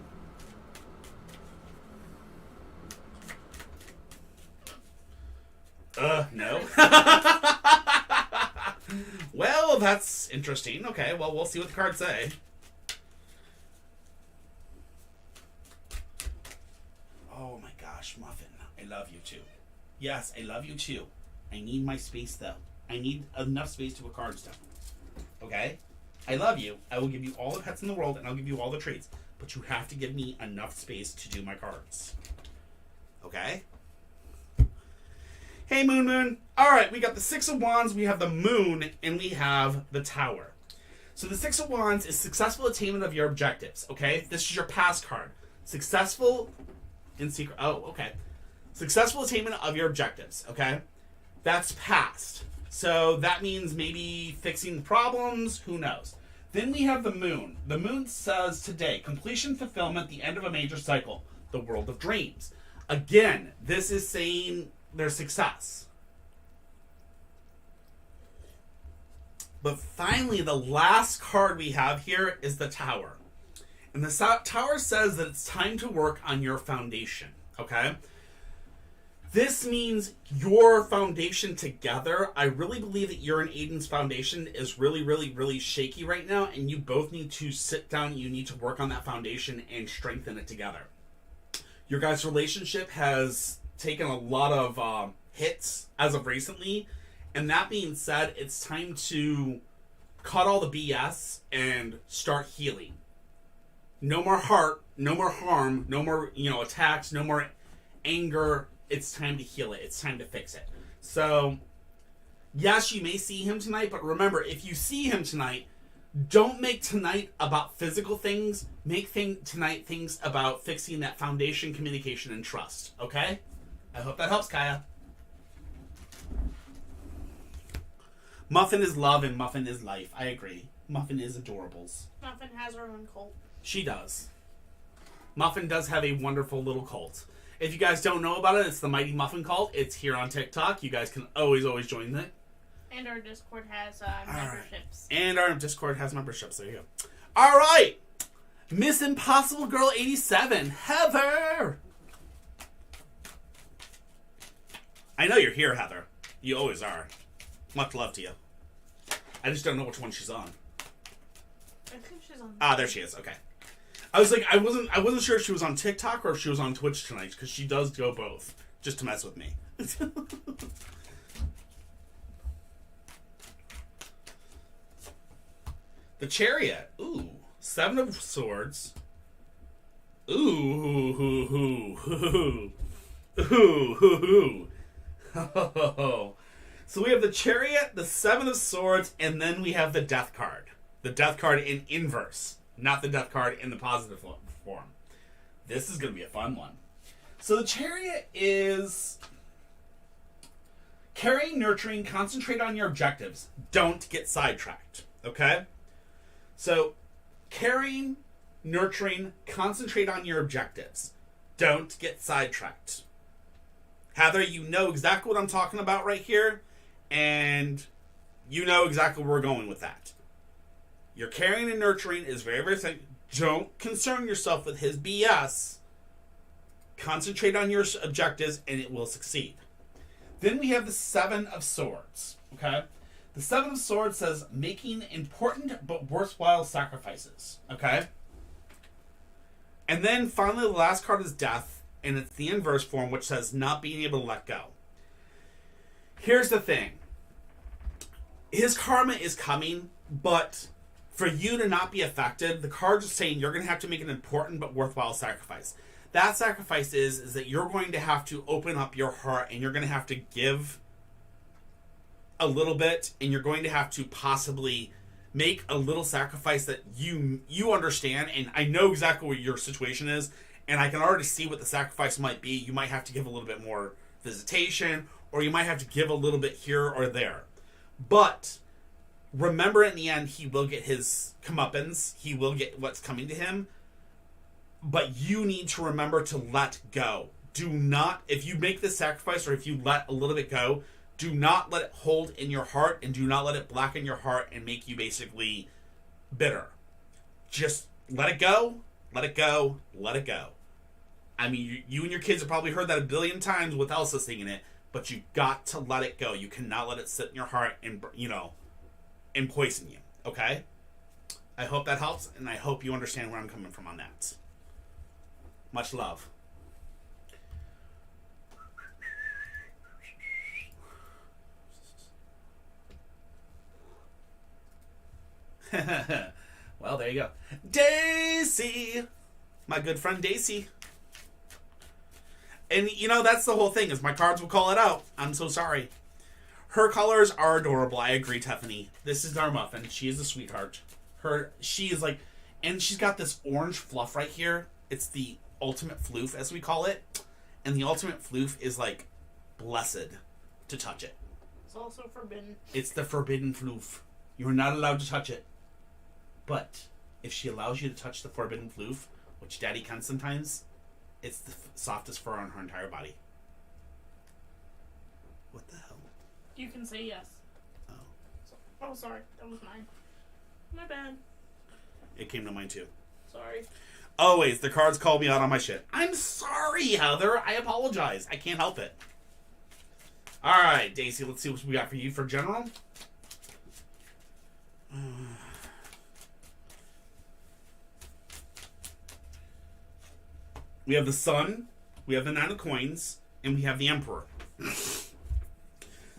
No. Well, that's interesting. Okay, well, we'll see what the cards say. Oh my gosh, Muffin. I love you too. Yes, I love you too. I need my space, though. I need enough space to put cards down. Okay? I love you. I will give you all the pets in the world, and I'll give you all the treats. But you have to give me enough space to do my cards. Okay? Hey, Moon. All right, we got the Six of Wands, we have the Moon, and we have the Tower. So the Six of Wands is successful attainment of your objectives, okay? This is your past card. Successful in secret. Oh, okay. Successful attainment of your objectives, okay? That's past. So that means maybe fixing problems, who knows. Then we have the Moon. The Moon says today, completion, fulfillment, the end of a major cycle, the world of dreams. Again, this is saying their success. But finally, the last card we have here is the Tower. And the Tower says that it's time to work on your foundation, okay? This means your foundation together. I really believe that your and Aiden's foundation is really, really, really shaky right now, and you both need to sit down. You need to work on that foundation and strengthen it together. Your guys' relationship has taken a lot of hits as of recently, and that being said, it's time to cut all the BS and start healing. No more heart, no more harm, no more attacks, no more anger. It's time to heal it. It's time to fix it. So, yes, you may see him tonight, but remember, if you see him tonight, don't make tonight about physical things. Make tonight things about fixing that foundation, communication, and trust. Okay? I hope that helps, Kaya. Muffin is love and Muffin is life. I agree. Muffin is adorables. Muffin has her own cult. She does. Muffin does have a wonderful little cult. If you guys don't know about it, it's the Mighty Muffin Cult. It's here on TikTok. You guys can always join it. And our Discord has memberships. And our Discord has memberships. There you go. All right. Miss Impossible Girl 87. Heather. I know you're here, Heather. You always are. Much love to you. I just don't know which one she's on. I think she's on. Ah, there she is. Okay. I was like, I wasn't sure if she was on TikTok or if she was on Twitch tonight, because she does go both, just to mess with me. The Chariot. Ooh. 7 of Swords. Ooh. So we have the Chariot, the 7 of Swords, and then we have the Death card. The Death card in inverse, not the Death card in the positive form. This is going to be a fun one. So the Chariot is caring, nurturing, concentrate on your objectives. Don't get sidetracked, okay? So caring, nurturing, concentrate on your objectives. Don't get sidetracked. Heather, you know exactly what I'm talking about right here, and you know exactly where we're going with that. Your caring and nurturing is very, very simple. Don't concern yourself with his BS. Concentrate on your objectives, and it will succeed. Then we have the 7 of Swords, okay? The 7 of Swords says making important but worthwhile sacrifices, okay? And then finally the last card is Death, and it's the inverse form, which says not being able to let go. Here's the thing. His karma is coming, but for you to not be affected, the cards are saying you're going to have to make an important but worthwhile sacrifice. That sacrifice is that you're going to have to open up your heart, and you're going to have to give a little bit, and you're going to have to possibly make a little sacrifice that you understand, and I know exactly what your situation is, and I can already see what the sacrifice might be. You might have to give a little bit more visitation, or you might have to give a little bit here or there. But remember, in the end, he will get his comeuppance. He will get what's coming to him. But you need to remember to let go. Do not, if you make this sacrifice, or if you let a little bit go, do not let it hold in your heart, and do not let it blacken your heart and make you basically bitter. Just let it go, let it go, let it go. I mean, you and your kids have probably heard that a billion times with Elsa singing it, but you got to let it go. You cannot let it sit in your heart and, and poison you, okay? I hope that helps, and I hope you understand where I'm coming from on that. Much love. Well, there you go. Daisy! My good friend Daisy. And, that's the whole thing, is my cards will call it out. I'm so sorry. Her colors are adorable. I agree, Tiffany. This is our muffin. She is a sweetheart. She is like... And she's got this orange fluff right here. It's the ultimate floof, as we call it. And the ultimate floof is, like, blessed to touch it. It's also forbidden. It's the forbidden floof. You are not allowed to touch it. But if she allows you to touch the forbidden floof, which Daddy can sometimes, it's the softest fur on her entire body. What the hell? You can say yes. Oh, sorry. That was mine. My bad. It came to mine too. Sorry. Always, the cards call me out on my shit. I'm sorry, Heather. I apologize. I can't help it. Alright, Daisy, let's see what we got for you for general. We have the Sun, we have the 9 of Coins, and we have the Emperor.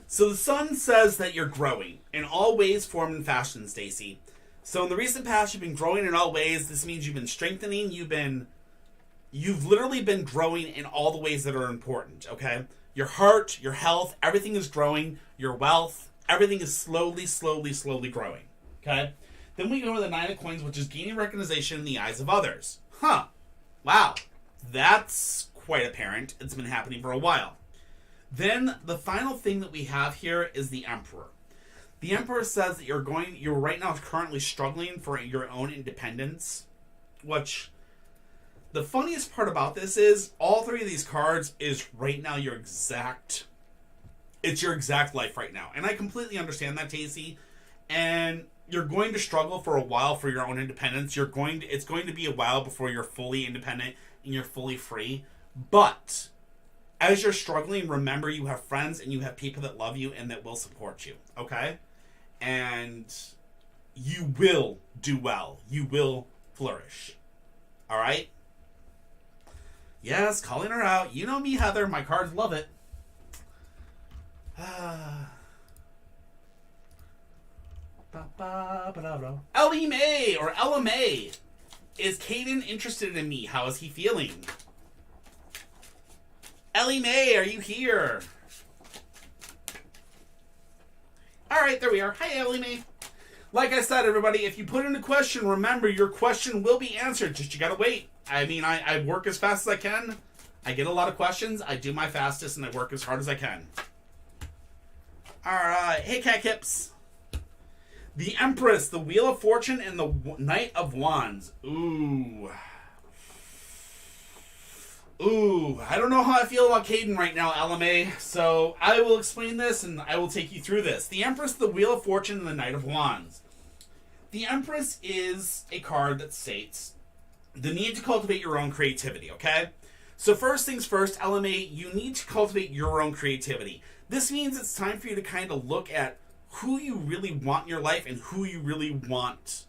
So the Sun says that you're growing in all ways, form, and fashion, Stacy. So in the recent past, you've been growing in all ways. This means you've been strengthening. You've literally been growing in all the ways that are important, okay? Your heart, your health, everything is growing. Your wealth, everything is slowly growing, okay? Then we go to the 9 of Coins, which is gaining recognition in the eyes of others. Huh. Wow. That's quite apparent. It's been happening for a while. Then the final thing that we have here is the Emperor. The Emperor says that you're right now currently struggling for your own independence, which the funniest part about this is all 3 of these cards is right now your exact life right now. And I completely understand that, Casey. And you're going to struggle for a while for your own independence. It's going to be a while before you're fully independent and you're fully free. But As you're struggling, remember you have friends and you have people that love you and that will support you, okay? And you will do well. You will flourish. All right? Yes, calling her out. You know me, Heather. My cards love it. Ellie Mae or Ella Mae. Is Caden interested in me? How is he feeling? Ellie Mae, are you here? Alright, there we are. Hi, Ellie Mae. Like I said, everybody, if you put in a question, remember, your question will be answered. Just you gotta wait. I mean, I work as fast as I can. I get a lot of questions. I do my fastest, and I work as hard as I can. Alright. Hey, Cat Kips. The Empress, the Wheel of Fortune, and the Knight of Wands. Ooh. I don't know how I feel about Caden right now, LMA. So I will explain this and I will take you through this. The Empress, the Wheel of Fortune, and the Knight of Wands. The Empress is a card that states the need to cultivate your own creativity, okay? So first things first, LMA, you need to cultivate your own creativity. This means it's time for you to kind of look at who you really want in your life and who you really want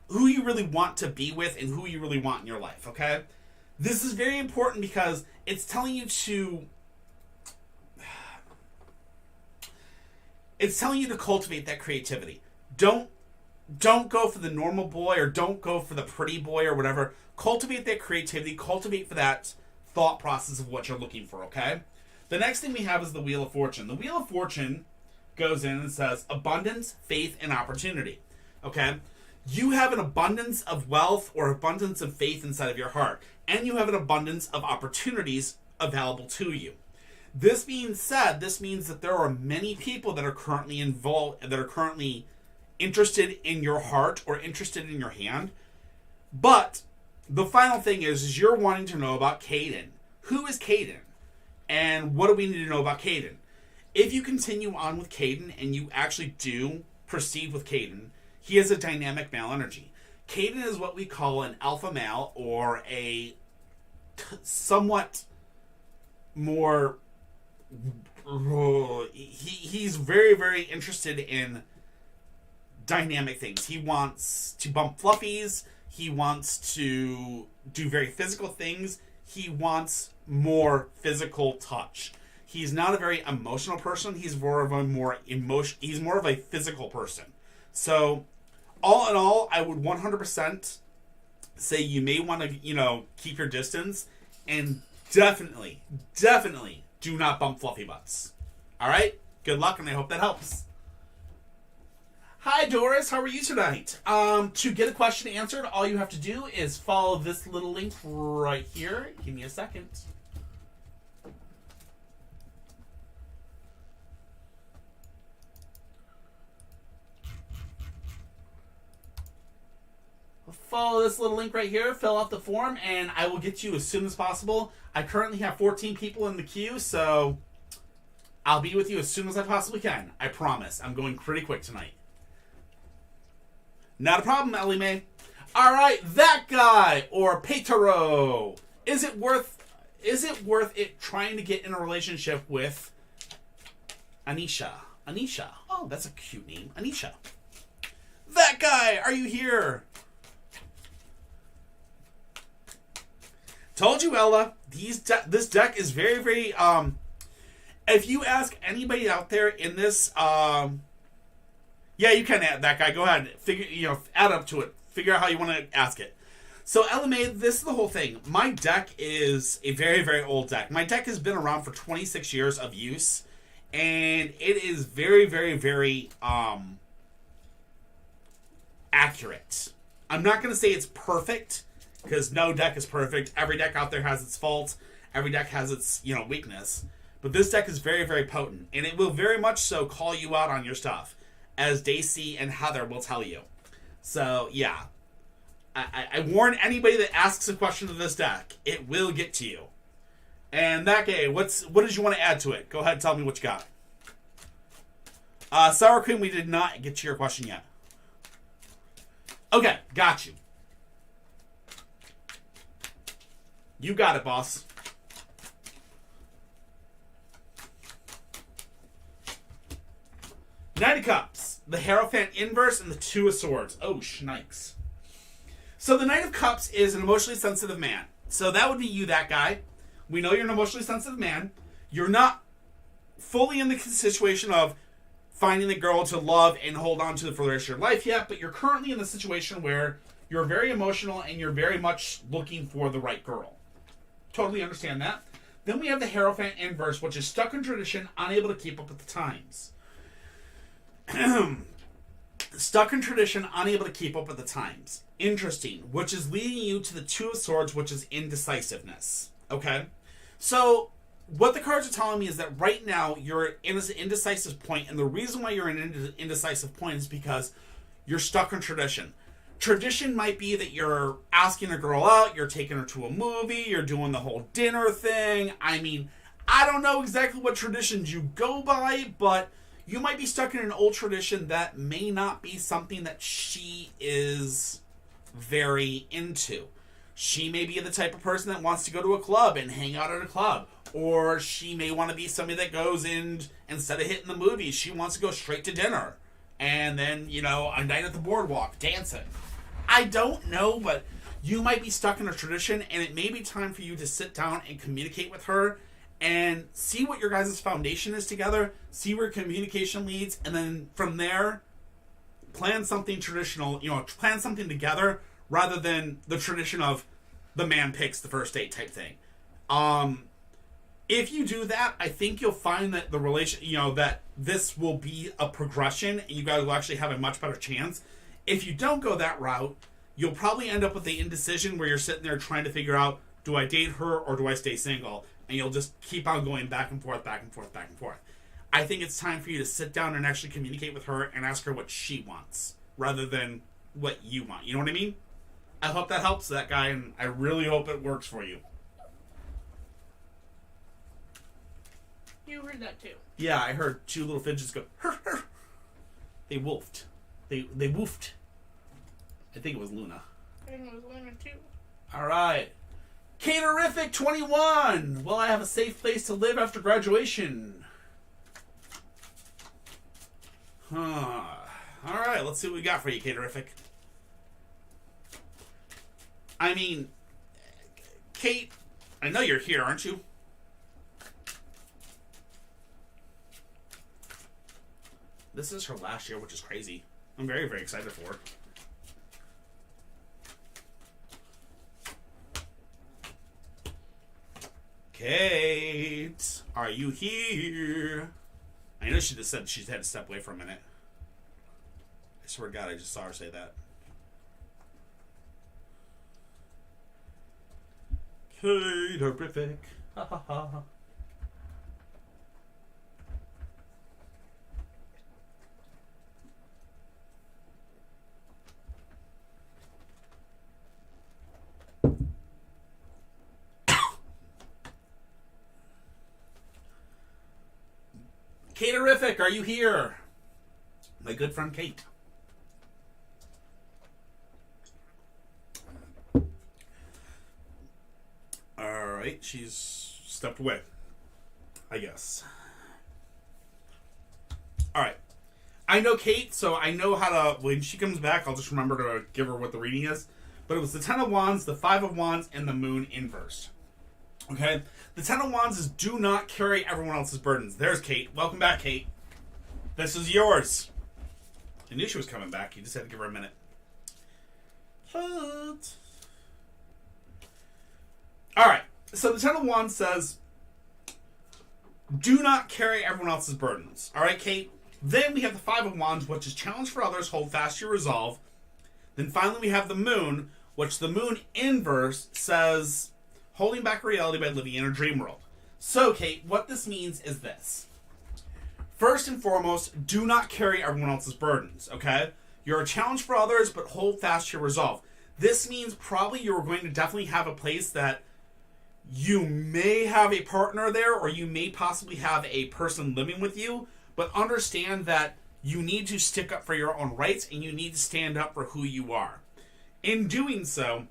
who you really want to be with and who you really want in your life, okay? This is very important because it's telling you to cultivate that creativity. Don't go for the normal boy or don't go for the pretty boy or whatever. Cultivate that creativity, cultivate for that thought process of what you're looking for, okay? The next thing we have is the Wheel of Fortune. The Wheel of Fortune goes in and says abundance, faith, and opportunity. Okay? You have an abundance of wealth or abundance of faith inside of your heart. And you have an abundance of opportunities available to you. This being said, this means that there are many people that are currently involved, that are currently interested in your heart or interested in your hand. But the final thing is you're wanting to know about Caden. Who is Caden? And what do we need to know about Caden? If you continue on with Caden and you actually do proceed with Caden, he has a dynamic male energy. Caden is what we call an alpha male or a somewhat more... He's very, very interested in dynamic things. He wants to bump fluffies. He wants to do very physical things. He wants more physical touch. He's not a very emotional person. He's more of a physical person. So, all in all, I would 100% say you may want to, keep your distance, and definitely do not bump fluffy butts. All right? Good luck, and I hope that helps. Hi, Doris. How are you tonight? To get a question answered, all you have to do is follow this little link right here. Give me a second. Follow this little link right here, fill out the form, and I will get you as soon as possible. I currently have 14 people in the queue, so I'll be with you as soon as I possibly can. I promise. I'm going pretty quick tonight. Not a problem, Ellie Mae. All right, that guy or Petero. Is it worth it trying to get in a relationship with Anisha? Anisha. Oh, that's a cute name. Anisha. That guy, are you here? Told you, Ella. This deck is very, very if you ask anybody out there in this yeah, you can add that guy. Go ahead. Add up to it. Figure out how you want to ask it. So, LMA, this is the whole thing. My deck is a very, very old deck. My deck has been around for 26 years of use. And it is very, very, very accurate. I'm not going to say it's perfect, because no deck is perfect. Every deck out there has its faults. Every deck has its, weakness. But this deck is very, very potent. And it will very much so call you out on your stuff, as Daisy and Heather will tell you. So, yeah. I warn anybody that asks a question to this deck, it will get to you. And that guy, what did you want to add to it? Go ahead and tell me what you got. Sour Cream, we did not get to your question yet. Okay, got you. You got it, boss. Knight of Cups, the Hierophant inverse, and the Two of Swords. Oh, shnikes. So the Knight of Cups is an emotionally sensitive man. So that would be you, that guy. We know you're an emotionally sensitive man. You're not fully in the situation of finding the girl to love and hold on to for the rest of your life yet, but you're currently in the situation where you're very emotional and you're very much looking for the right girl. Totally understand that. Then we have the Hierophant inverse, which is stuck in tradition, unable to keep up with the times. Stuck in tradition, unable to keep up with the times. Interesting. Which is leading you to the Two of Swords, which is indecisiveness. Okay? So, what the cards are telling me is that right now you're in an indecisive point, and the reason why you're in an indecisive point is because you're stuck in tradition. Tradition might be that you're asking a girl out, you're taking her to a movie, you're doing the whole dinner thing. I mean, I don't know exactly what traditions you go by, but you might be stuck in an old tradition that may not be something that she is very into. She may be the type of person that wants to go to a club and hang out at a club. Or she may want to be somebody that goes in, instead of hitting the movies, she wants to go straight to dinner. And then, you know, a night at the boardwalk, dancing. I don't know, but you might be stuck in a tradition, and it may be time for you to sit down and communicate with her and see what your guys' foundation is together, see where communication leads, and then from there, plan something traditional, you know, plan something together rather than the tradition of the man picks the first date type thing. If you do that, I think you'll find that the relation, you know, that this will be a progression and you guys will actually have a much better chance. If you don't go that route, you'll probably end up with the indecision where you're sitting there trying to figure out, do I date her or do I stay single? And you'll just keep on going back and forth, back and forth, back and forth. I think it's time for you to sit down and actually communicate with her and ask her what she wants rather than what you want. You know what I mean? I hope that helps that guy, and I really hope it works for you. You heard that too. Yeah, I heard two little fidgets go, "Hur, hur." They woofed. They woofed. I think it was Luna. I think it was Luna too. All right. Caterific 21. Will I have a safe place to live after graduation? All right, let's see what we got for you, Caterific. I mean, Kate, I know you're here, aren't you? This is her last year, which is crazy. I'm very, very excited for her. Kate, are you here? I know she just said she had to step away for a minute. I swear to God, I just saw her say that. Kate-erific. Ha ha ha. Kate-erific, are you here? My good friend Kate. Alright, she's stepped away, I guess. Alright. I know Kate, so I know how to, when she comes back, I'll just remember to give her what the reading is. But it was the Ten of Wands, the Five of Wands, and the Moon inverse. Okay? The Ten of Wands is do not carry everyone else's burdens. There's Kate. Welcome back, Kate. This is yours. I knew she was coming back. You just had to give her a minute. But... Alright. So the Ten of Wands says, do not carry everyone else's burdens. Alright, Kate? Then we have the Five of Wands, which is challenge for others, hold fast your resolve. Then finally we have the Moon, which the Moon inverse says, holding back reality by living in a dream world. So, Kate, what this means is this. First and foremost, do not carry everyone else's burdens, okay? You're a challenge for others, but hold fast your resolve. This means probably you're going to definitely have a place that you may have a partner there, or you may possibly have a person living with you, but understand that you need to stick up for your own rights, and you need to stand up for who you are. In doing so,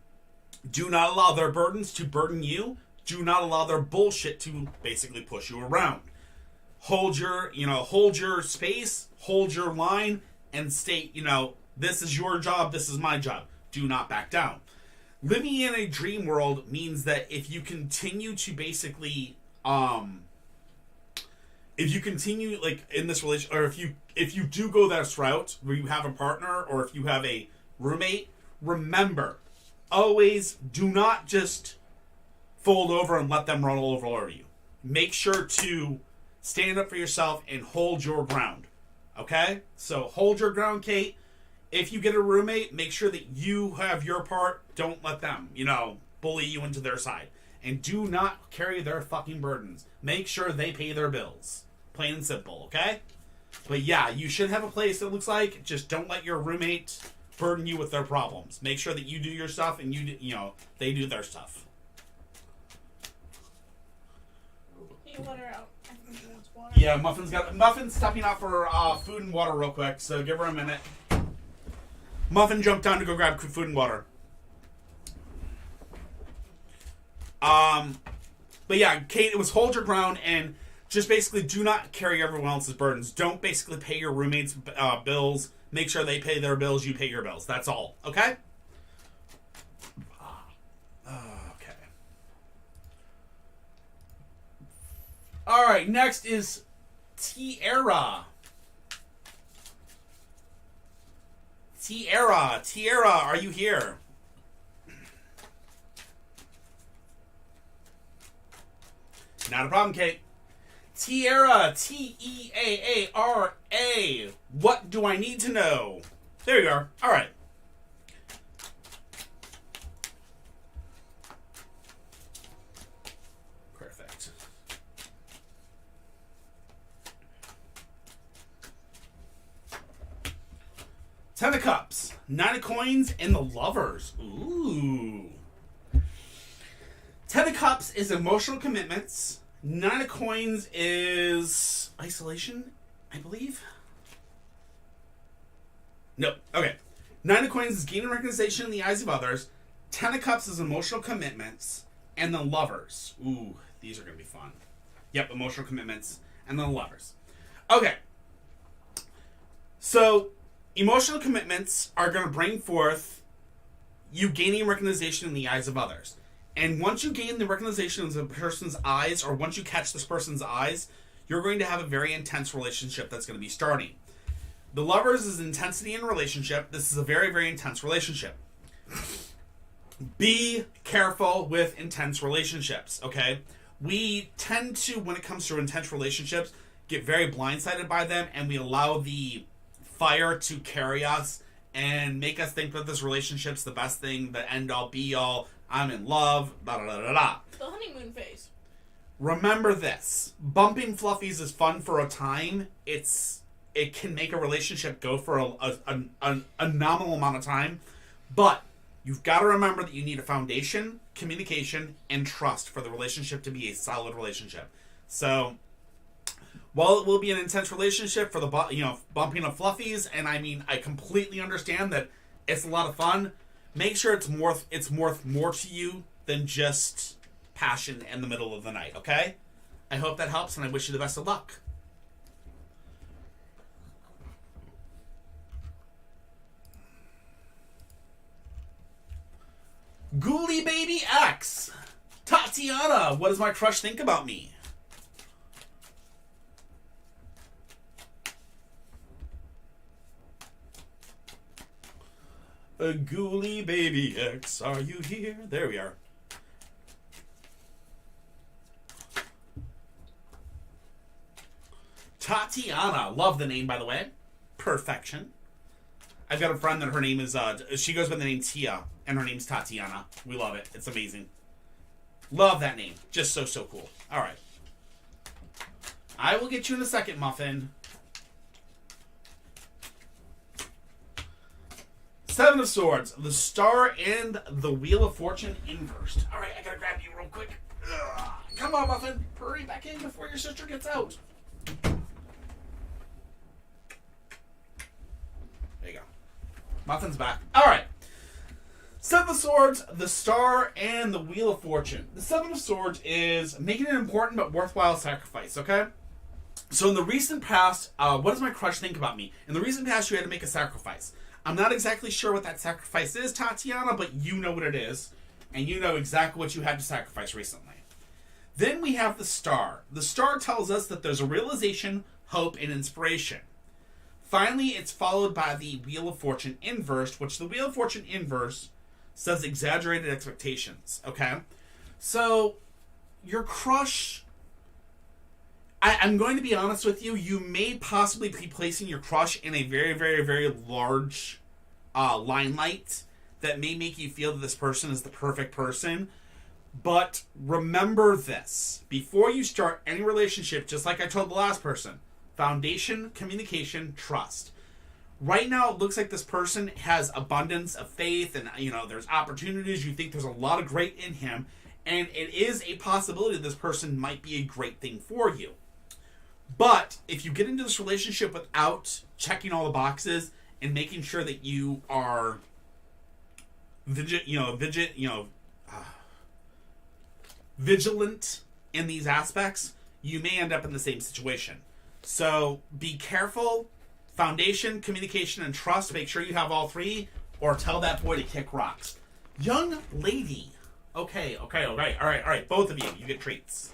Do not allow their burdens to burden you. Do not allow their bullshit to basically push you around. Hold your space, hold your line, and state, this is your job, this is my job. Do not back down. Living in a dream world means that if you continue to basically, if you continue like in this relation, or if you do go that route where you have a partner or if you have a roommate, remember, always do not just fold over and let them run all over you. Make sure to stand up for yourself and hold your ground. Okay? So hold your ground, Kate. If you get a roommate, make sure that you have your part. Don't let them, bully you into their side. And do not carry their fucking burdens. Make sure they pay their bills. Plain and simple, okay? But yeah, you should have a place that looks like, just don't let your roommate burden you with their problems. Make sure that you do your stuff and they do their stuff. Water out. I think he wants water. Yeah, Muffin's stepping out for food and water real quick, so give her a minute. Muffin jumped down to go grab food and water. But yeah, Kate, it was hold your ground and just basically do not carry everyone else's burdens. Don't basically pay your roommates' bills. Make sure they pay their bills, you pay your bills. That's all. Okay? Okay. Alright, next is Tiara. Tiara, are you here? Not a problem, Kate. Tiara, T-E-A-A-R-A. What do I need to know? There you are. All right. Perfect. Ten of Cups, Nine of Coins, and the Lovers. Ooh. Ten of Cups is emotional commitments. Nine of Coins is isolation, I believe. No. Okay. Nine of Coins is gaining recognition in the eyes of others. Ten of Cups is emotional commitments. And the Lovers. Ooh, these are going to be fun. Yep, emotional commitments. And the Lovers. Okay. So, emotional commitments are going to bring forth you gaining recognition in the eyes of others. And once you gain the recognition of a person's eyes, or once you catch this person's eyes, you're going to have a very intense relationship that's going to be starting. The Lovers is intensity in a relationship. This is a very, very intense relationship. Be careful with intense relationships, okay? We tend to, when it comes to intense relationships, get very blindsided by them, and we allow the fire to carry us and make us think that this relationship's the best thing, the end-all, be-all, I'm in love, da-da-da-da-da. The honeymoon phase. Remember this. Bumping fluffies is fun for a time. It can make a relationship go for a nominal amount of time. But you've got to remember that you need a foundation, communication, and trust for the relationship to be a solid relationship. So, while it will be an intense relationship for the bumping of fluffies, and I completely understand that it's a lot of fun, make sure it's more to you than just passion in the middle of the night, okay? I hope that helps, and I wish you the best of luck. Ghoulie Baby X. Tatiana, what does my crush think about me? A Ghoulie Baby X, are you here? There we are. Tatiana, love the name, by the way. Perfection. I've got a friend that her name is, she goes by the name Tia, and her name's Tatiana. We love it. It's amazing. Love that name. Just so cool. All right. I will get you in a second, Muffin. Seven of Swords, the Star, and the Wheel of Fortune inversed. All right, I gotta grab you real quick. Ugh. Come on, Muffin. Hurry back in before your sister gets out. There you go. Muffin's back. All right. Seven of Swords, the Star, and the Wheel of Fortune. The Seven of Swords is making an important but worthwhile sacrifice, okay? So in the recent past, what does my crush think about me? In the recent past, you had to make a sacrifice. I'm not exactly sure what that sacrifice is, Tatiana, but you know what it is. And you know exactly what you had to sacrifice recently. Then we have the Star. The Star tells us that there's a realization, hope, and inspiration. Finally, it's followed by the Wheel of Fortune inverse, which the Wheel of Fortune inverse says exaggerated expectations, okay? So, your crush... I'm going to be honest with you. You may possibly be placing your crush in a very, very, very large limelight that may make you feel that this person is the perfect person. But remember this. Before you start any relationship, just like I told the last person, foundation, communication, trust. Right now, it looks like this person has abundance of faith and, there's opportunities. You think there's a lot of great in him. And it is a possibility this person might be a great thing for you. But if you get into this relationship without checking all the boxes and making sure that you are vigilant in these aspects, you may end up in the same situation. So be careful. Foundation, communication, and trust. Make sure you have all three, or tell that boy to kick rocks. Young lady. Okay. All right. Both of you, you get treats.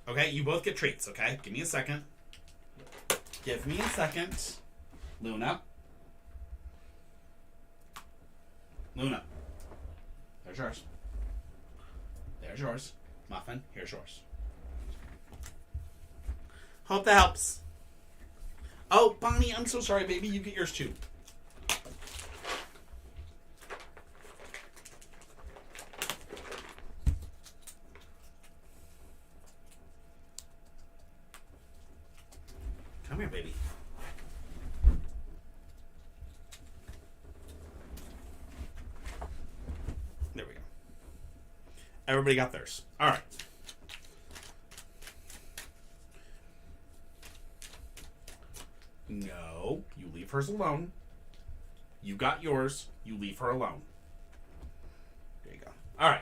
Okay, you both get treats, okay? Give me a second. Luna. There's yours. Muffin, here's yours. Hope that helps. Oh, Bonnie, I'm so sorry, baby. You get yours too. Come here, baby. There we go. Everybody got theirs. All right. No, you leave hers alone. You got yours. You leave her alone. There you go. All right.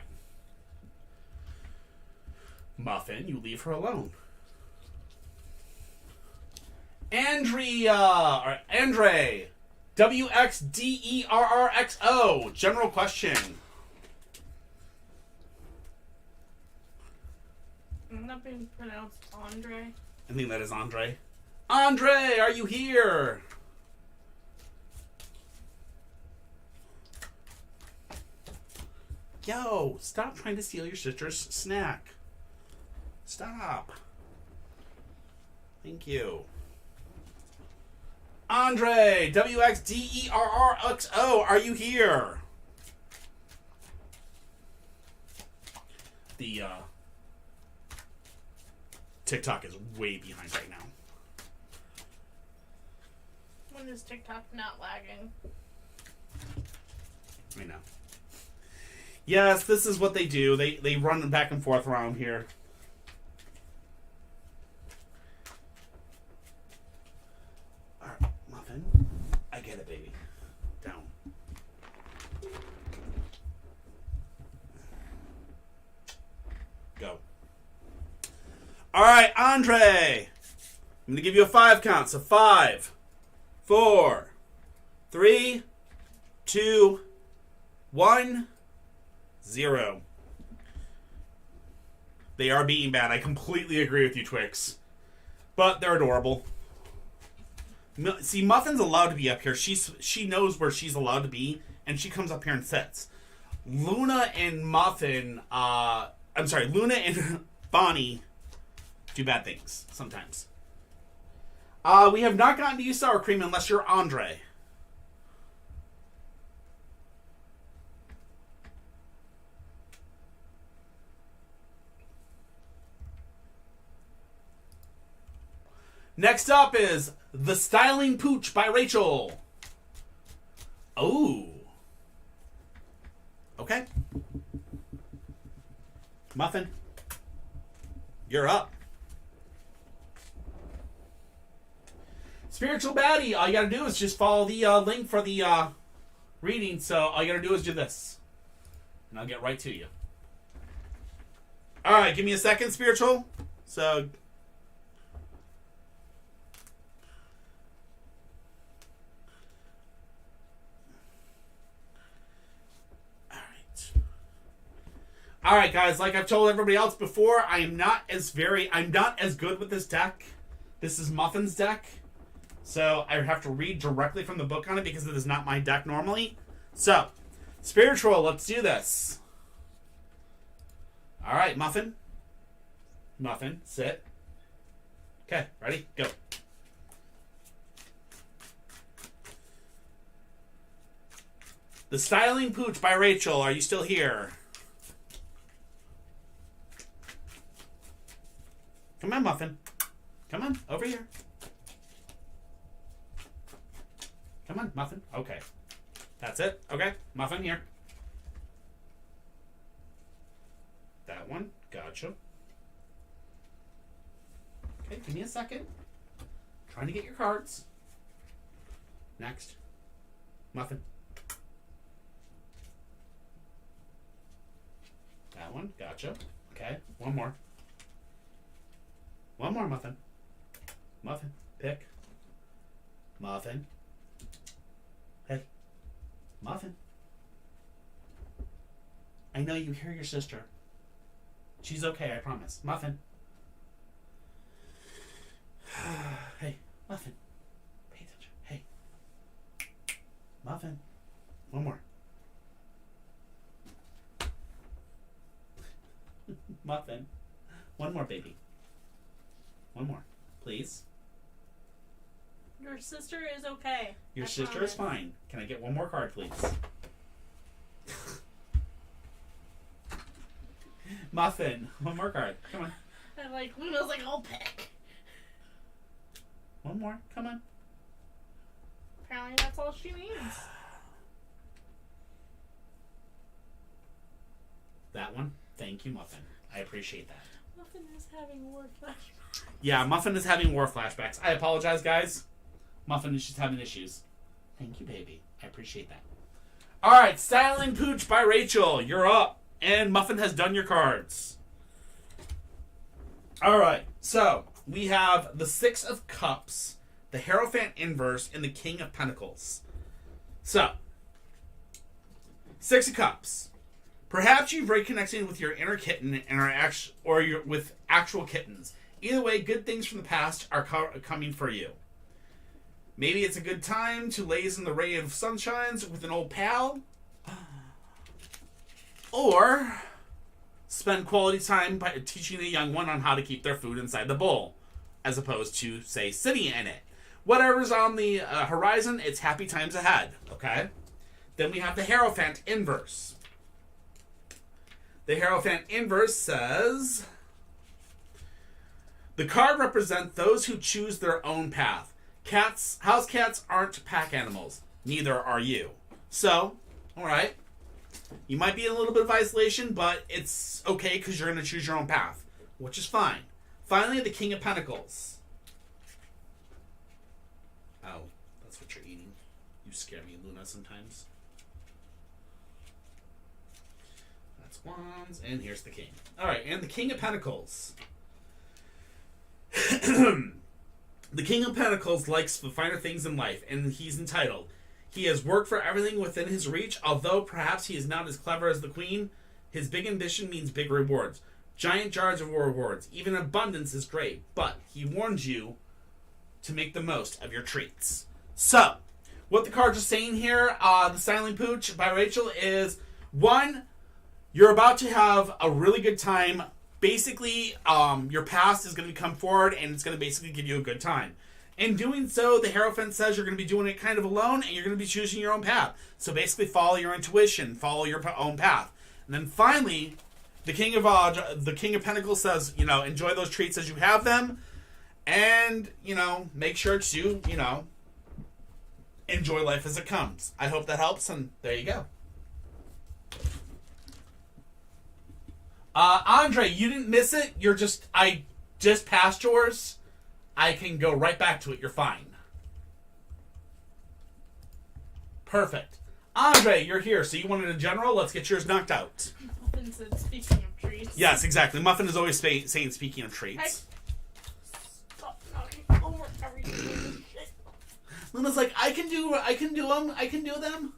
Muffin, you leave her alone. Andre. WXDERRXO. General question. Isn't that being pronounced Andre? I think that is Andre. Andre, are you here? Yo, stop trying to steal your sister's snack. Stop. Thank you. Andre, WXDERRXO, are you here? The TikTok is way behind right now. When is TikTok not lagging? I know. Yes, this is what they do. They run back and forth around here. Alright, Muffin. I get it, baby. Down. Go. Alright, Andre. I'm going to give you a 5 count. So 5, 4, 3, 2, 1, 0. They are being bad. I completely agree with you, Twix. But they're adorable. See, Muffin's allowed to be up here. She knows where she's allowed to be, and she comes up here and sits. Luna and Bonnie do bad things sometimes. We have not gotten to you sour cream unless you're Andre. Next up is The Styling Pooch by Rachel. Oh. Okay. Muffin, you're up. Spiritual baddie, all you gotta do is just follow the link for the reading. So all you gotta do is do this. And I'll get right to you. Alright, give me a second, spiritual. So... Alright guys, like I've told everybody else before, I'm not as good with this deck. This is Muffin's deck. So I have to read directly from the book on it because it is not my deck normally. So, spiritual, let's do this. Alright, Muffin. Muffin, sit. Okay, ready? Go. The Styling Pooch by Rachel. Are you still here? Come on, Muffin. Come on, over here. Come on, Muffin. Okay. That's it. Okay, Muffin here. That one. Gotcha. Okay, give me a second. Trying to get your cards. Next. Muffin. That one. Gotcha. Okay, one more. One more, Muffin. Muffin. Pick. Muffin. Hey. Muffin. I know you hear your sister. She's okay, I promise. Muffin. Hey, Muffin. Pay attention. Hey. Muffin. One more. Muffin. One more, baby. One more, please. Your sister is okay. Your sister is fine. Can I get one more card, please? Muffin, one more card. Come on. I like Luna's like, I'll pick. One more. Come on. Apparently that's all she needs. That one. Thank you, Muffin. I appreciate that. Muffin is having war flashbacks. Yeah, Muffin is having war flashbacks. I apologize, guys. Muffin is just having issues. Thank you, baby. I appreciate that. Alright, Styling Pooch by Rachel. You're up. And Muffin has done your cards. Alright, so we have the Six of Cups, the Hierophant Inverse, and the King of Pentacles. So, Six of Cups. Perhaps you've reconnected with your inner kitten and are with actual kittens. Either way, good things from the past are coming for you. Maybe it's a good time to laze in the ray of sunshines with an old pal. Or spend quality time by teaching a young one on how to keep their food inside the bowl, as opposed to, say, sitting in it. Whatever's on the horizon, it's happy times ahead, okay? Then we have the Hierophant Inverse. The Hierophant Inverse says, the card represents those who choose their own path. House cats aren't pack animals. Neither are you. So, alright. You might be in a little bit of isolation, but it's okay because you're going to choose your own path, which is fine. Finally, the King of Pentacles. Oh, that's what you're eating. You scare me, Luna, sometimes. That's wands, and here's the King. Alright, and the King of Pentacles. The King of Pentacles likes the finer things in life, and he's entitled. He has worked for everything within his reach, although perhaps he is not as clever as the Queen. His big ambition means big rewards. Giant jars of rewards. Even abundance is great, but he warns you to make the most of your treats. So, what the cards are saying here, the Styling Pooch by Rachel is, one, you're about to have a really good time. Basically, your past is going to come forward, and it's going to basically give you a good time. In doing so, the Hierophant says you're going to be doing it kind of alone, and you're going to be choosing your own path. So basically, follow your intuition, follow your own path. And then finally, the King of Pentacles says, enjoy those treats as you have them, and make sure to enjoy life as it comes. I hope that helps, and there you go. Andre, you didn't miss it. I just passed yours. I can go right back to it. You're fine. Perfect. Andre, you're here. So you wanted a general? Let's get yours knocked out. Muffin said, speaking of treats. Yes, exactly. Muffin is always saying, speaking of treats. Stop knocking over everything. Luna's like, I can do them.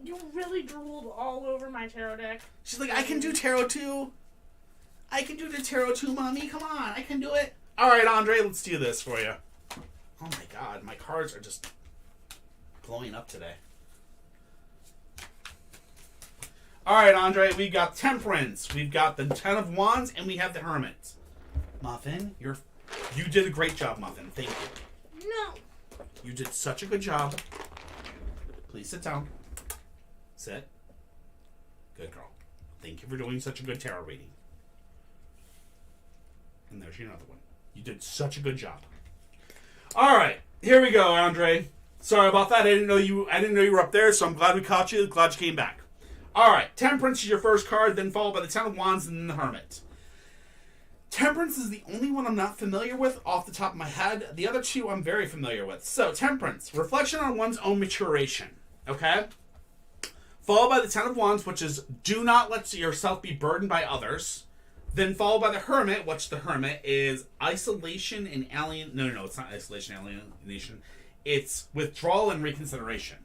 You really drooled all over my tarot deck. She's like, I can do tarot too. I can do the tarot too, Mommy. Come on, I can do it. All right, Andre, let's do this for you. Oh my God, my cards are just glowing up today. All right, Andre, we got Temperance, we've got the Ten of Wands, and we have the Hermit. Muffin, you did a great job, Muffin. Thank you. No. You did such a good job. Please sit down. Sit. Good girl. Thank you for doing such a good tarot reading. And there's another one. You did such a good job. All right, here we go, Andre. Sorry about that. I didn't know you were up there, so I'm glad we caught you. Glad you came back. All right, Temperance is your first card, then followed by the Ten of Wands and then the Hermit. Temperance is the only one I'm not familiar with off the top of my head. The other two I'm very familiar with. So, Temperance, reflection on one's own maturation. Okay? Followed by the Ten of Wands, which is do not let yourself be burdened by others. Then followed by the Hermit, which the Hermit is isolation and alien. No, it's not isolation and alienation. It's withdrawal and reconsideration.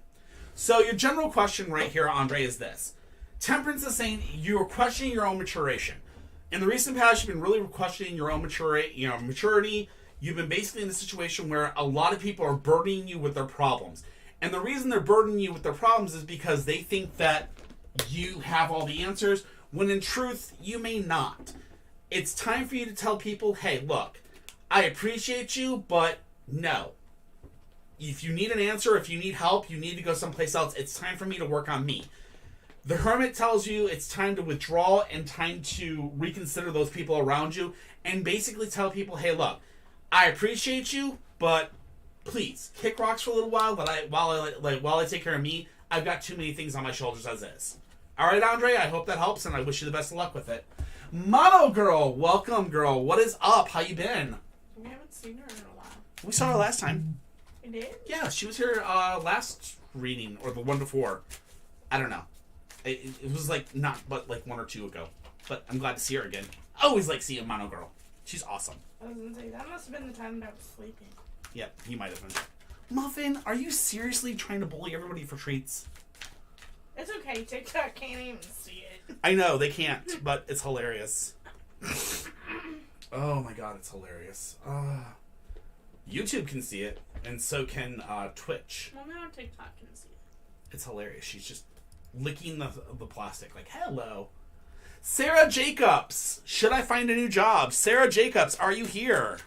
So your general question right here, Andre, is this. Temperance is saying you're questioning your own maturation. In the recent past, you've been really questioning your own maturity. You've been basically in a situation where a lot of people are burdening you with their problems. And the reason they're burdening you with their problems is because they think that you have all the answers, when in truth, you may not. It's time for you to tell people, hey, look, I appreciate you, but no. If you need an answer, if you need help, you need to go someplace else. It's time for me to work on me. The Hermit tells you it's time to withdraw and time to reconsider those people around you and basically tell people, hey, look, I appreciate you, but please kick rocks for a little while while I take care of me. I've got too many things on my shoulders as is. All right, Andre, I hope that helps, and I wish you the best of luck with it. Mono Girl, welcome, girl. What is up? How you been? We haven't seen her in a while. We saw her last time. We did? Yeah, she was here last reading, or the one before. I don't know. It was like not but like one or two ago. But I'm glad to see her again. I always like seeing Mono Girl. She's awesome. I was going to say, that must have been the time that I was sleeping. Yep, he might have been. Muffin, are you seriously trying to bully everybody for treats? It's okay. TikTok can't even see it. I know, they can't, but it's hilarious. Oh my God, it's hilarious. YouTube can see it, and so can Twitch. Well, now TikTok can see it. It's hilarious. She's just licking the plastic like, hello. Sarah Jacobs, should I find a new job? Sarah Jacobs, are you here?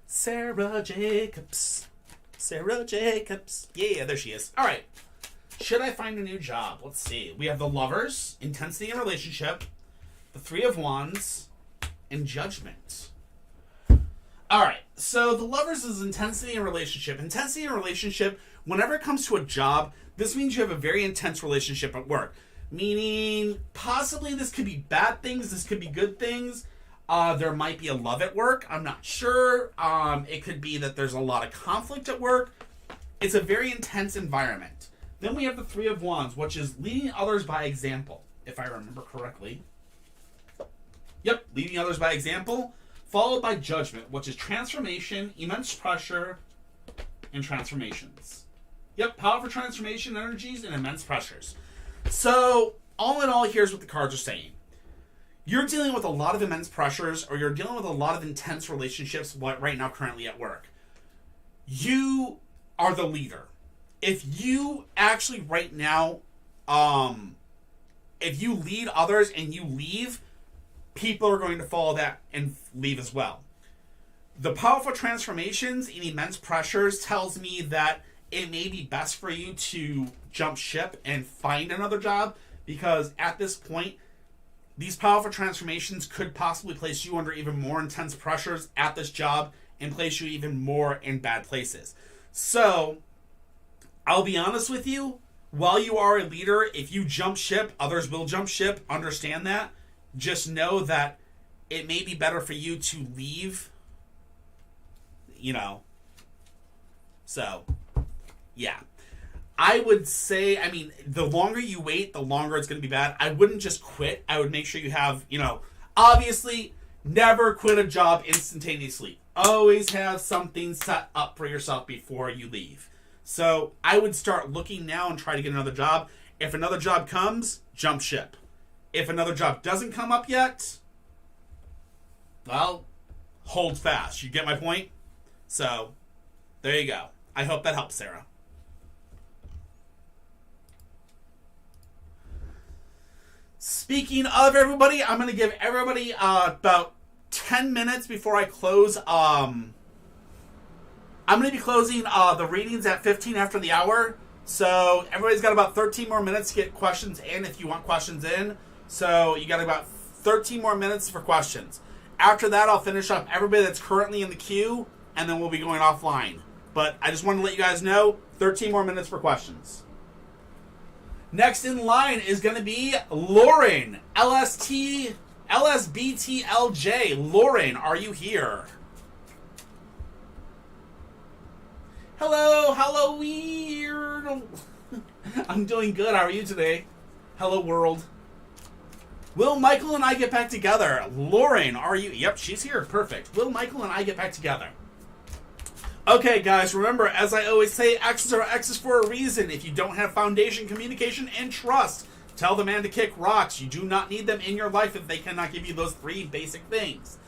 Sarah Jacobs. Sarah Jacobs. Yeah, there she is. All right. Should I find a new job? Let's see. We have the Lovers, Intensity in Relationship, the Three of Wands, and Judgment. All right. So the Lovers is Intensity in Relationship. Intensity in Relationship, whenever it comes to a job, this means you have a very intense relationship at work. Meaning, possibly this could be bad things, this could be good things. There might be a love at work. I'm not sure. It could be that there's a lot of conflict at work. It's a very intense environment. Then we have the Three of Wands, which is leading others by example, if I remember correctly. Yep, leading others by example, followed by Judgment, which is transformation, immense pressure, and transformations. Yep, powerful transformation energies and immense pressures. So, all in all, here's what the cards are saying. You're dealing with a lot of immense pressures, or you're dealing with a lot of intense relationships right now currently at work. You are the leader. If you actually right now, if you lead others and you leave, people are going to follow that and leave as well. The powerful transformations and immense pressures tells me that it may be best for you to jump ship and find another job, because at this point, these powerful transformations could possibly place you under even more intense pressures at this job and place you even more in bad places. So, I'll be honest with you, while you are a leader, if you jump ship, others will jump ship. Understand that. Just know that it may be better for you to leave, So, yeah. I would say, I mean, the longer you wait, the longer it's going to be bad. I wouldn't just quit. I would make sure you have, obviously, never quit a job instantaneously. Always have something set up for yourself before you leave. So I would start looking now and try to get another job. If another job comes, jump ship. If another job doesn't come up yet, well, hold fast. You get my point? So, there you go. I hope that helps, Sarah. Speaking of everybody, I'm going to give everybody about 10 minutes before I close. I'm going to be closing the readings at 15 after the hour. So everybody's got about 13 more minutes to get questions in if you want questions in. So you got about 13 more minutes for questions. After that, I'll finish up everybody that's currently in the queue, and then we'll be going offline. But I just wanted to let you guys know, 13 more minutes for questions. Next in line is going to be Lauren, LSBTLJ. Lauren, are you here? Hello, weird. I'm doing good. How are you today? Hello, world. Will Michael and I get back together? Lauren, are you? Yep, she's here. Perfect. Will Michael and I get back together? Okay, guys, remember, as I always say, X's are X's for a reason. If you don't have foundation, communication, and trust, tell the man to kick rocks. You do not need them in your life if they cannot give you those 3 basic things.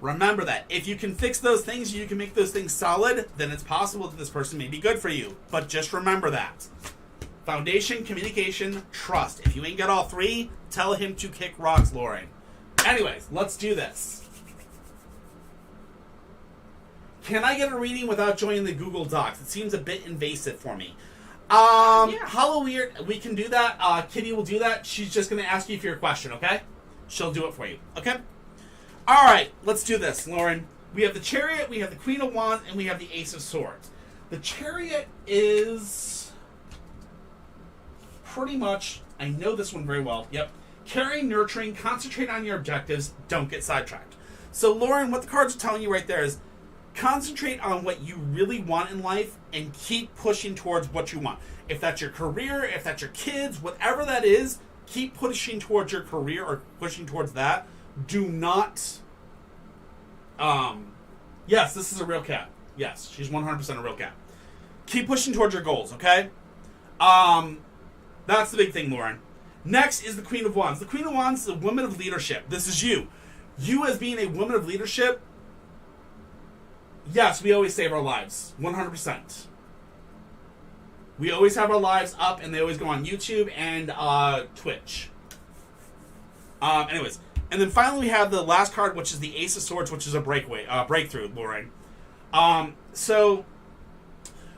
Remember that. If you can fix those things, you can make those things solid, then it's possible that this person may be good for you. But just remember that. Foundation, communication, trust. If you ain't got all 3, tell him to kick rocks, Lauren. Anyways, let's do this. Can I get a reading without joining the Google Docs? It seems a bit invasive for me. Hello, weird. We can do that. Kitty will do that. She's just going to ask you for your question, okay? She'll do it for you, okay? All right, let's do this, Lauren. We have the Chariot, we have the Queen of Wands, and we have the Ace of Swords. The Chariot is pretty much, I know this one very well, yep. Caring, nurturing, concentrate on your objectives, don't get sidetracked. So, Lauren, what the cards are telling you right there is concentrate on what you really want in life and keep pushing towards what you want. If that's your career, if that's your kids, whatever that is, keep pushing towards your career or pushing towards that. Do not... yes, this is a real cat. Yes, she's 100% a real cat. Keep pushing towards your goals, okay? That's the big thing, Lauren. Next is the Queen of Wands. The Queen of Wands is a woman of leadership. This is you. You as being a woman of leadership, yes, we always save our lives. 100%. We always have our lives up, and they always go on YouTube and Twitch. Anyways. And then finally we have the last card, which is the Ace of Swords, which is a breakthrough, Lauren. So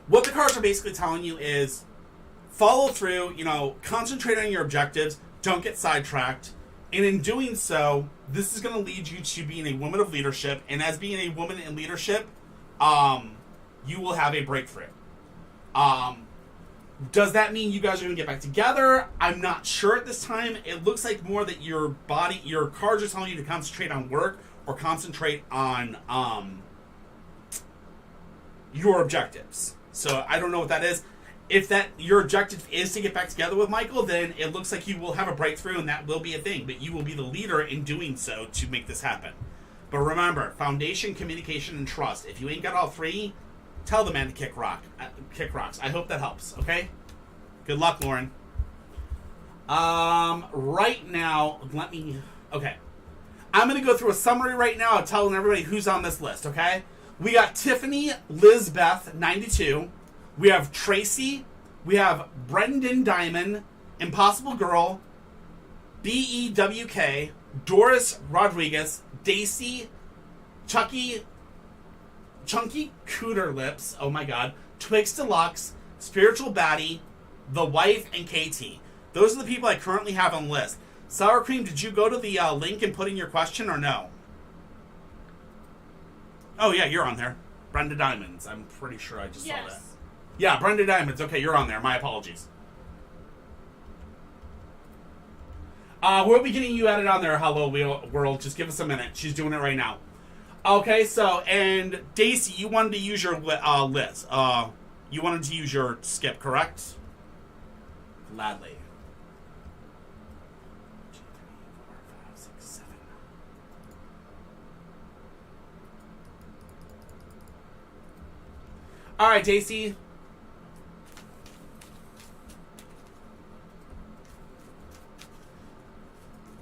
what the cards are basically telling you is follow through, concentrate on your objectives, don't get sidetracked. And in doing so, this is going to lead you to being a woman of leadership. And as being a woman in leadership, you will have a breakthrough. Does that mean you guys are going to get back together? I'm not sure at this time. It looks like more that your cards are telling you to concentrate on work or concentrate on your objectives. So I don't know what that is. If your objective is to get back together with Michael, then it looks like you will have a breakthrough and that will be a thing. But you will be the leader in doing so to make this happen. But remember, foundation, communication, and trust. If you ain't got all 3, tell the man to kick rocks. I hope that helps, okay? Good luck, Lauren. Right now, okay. I'm going to go through a summary right now of telling everybody who's on this list, okay? We got Tiffany Lizbeth, 92. We have Tracy. We have Brendan Diamond, Impossible Girl, BEWK, Doris Rodriguez, Daisy, Chunky Cooter Lips, oh my god, Twigs Deluxe, Spiritual Baddie, The Wife, and KT. Those are the people I currently have on the list. Sour Cream, did you go to the link and put in your question or no? Oh yeah, you're on there. Brenda Diamonds, I'm pretty sure I just saw that. Yeah, Brenda Diamonds, okay, you're on there, my apologies. We'll be getting you added on there, Hello World, just give us a minute, she's doing it right now. Okay, so, and Daisy, you wanted to use your list. You wanted to use your skip, correct? Gladly. 2, 3, 4, 5, 6, 7. All right, Daisy.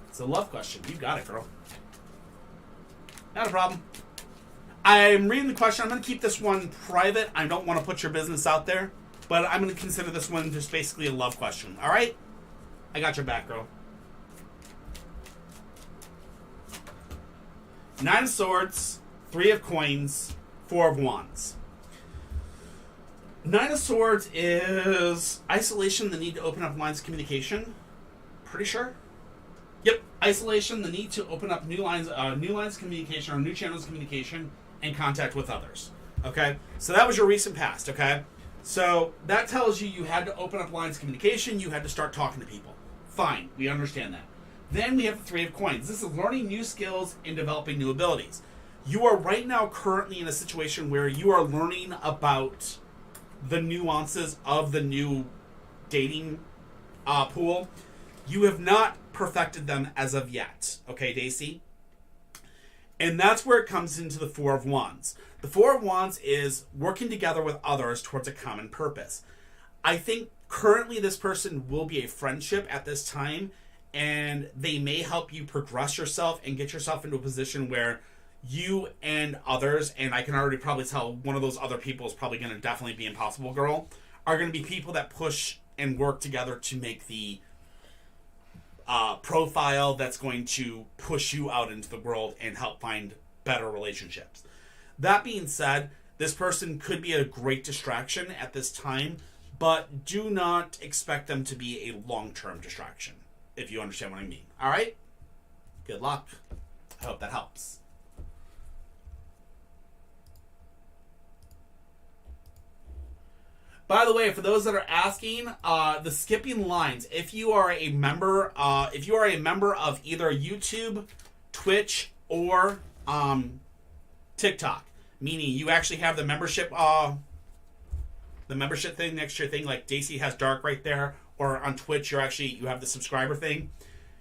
It's a love question. You got it, girl. Not a problem. I'm reading the question. I'm going to keep this one private. I don't want to put your business out there, but I'm going to consider this one just basically a love question. All right? I got your back, girl. 9 of Swords, 3 of Coins, 4 of Wands. 9 of Swords is isolation, the need to open up lines of communication. Pretty sure. Yep, isolation, the need to open up new lines of communication or new channels of communication and contact with others. Okay, so that was your recent past. Okay, so that tells you had to open up lines of communication. You had to start talking to people. Fine, we understand that. Then we have the 3 of Coins. This is learning new skills and developing new abilities. You are right now currently in a situation where you are learning about the nuances of the new dating pool. You have not perfected them as of yet. Okay, Daisy? And that's where it comes into the 4 of Wands. The 4 of Wands is working together with others towards a common purpose. I think currently this person will be a friendship at this time, and they may help you progress yourself and get yourself into a position where you and others, and I can already probably tell one of those other people is probably going to definitely be Impossible Girl, are going to be people that push and work together to make the profile that's going to push you out into the world and help find better relationships. That being said, this person could be a great distraction at this time, but do not expect them to be a long-term distraction, if you understand what I mean. All right? Good luck. I hope that helps. By the way, for those that are asking, the skipping lines. If you are a member, of either YouTube, Twitch, or TikTok, meaning you actually have the membership thing next to your thing, like Daisy has dark right there, or on Twitch you have the subscriber thing.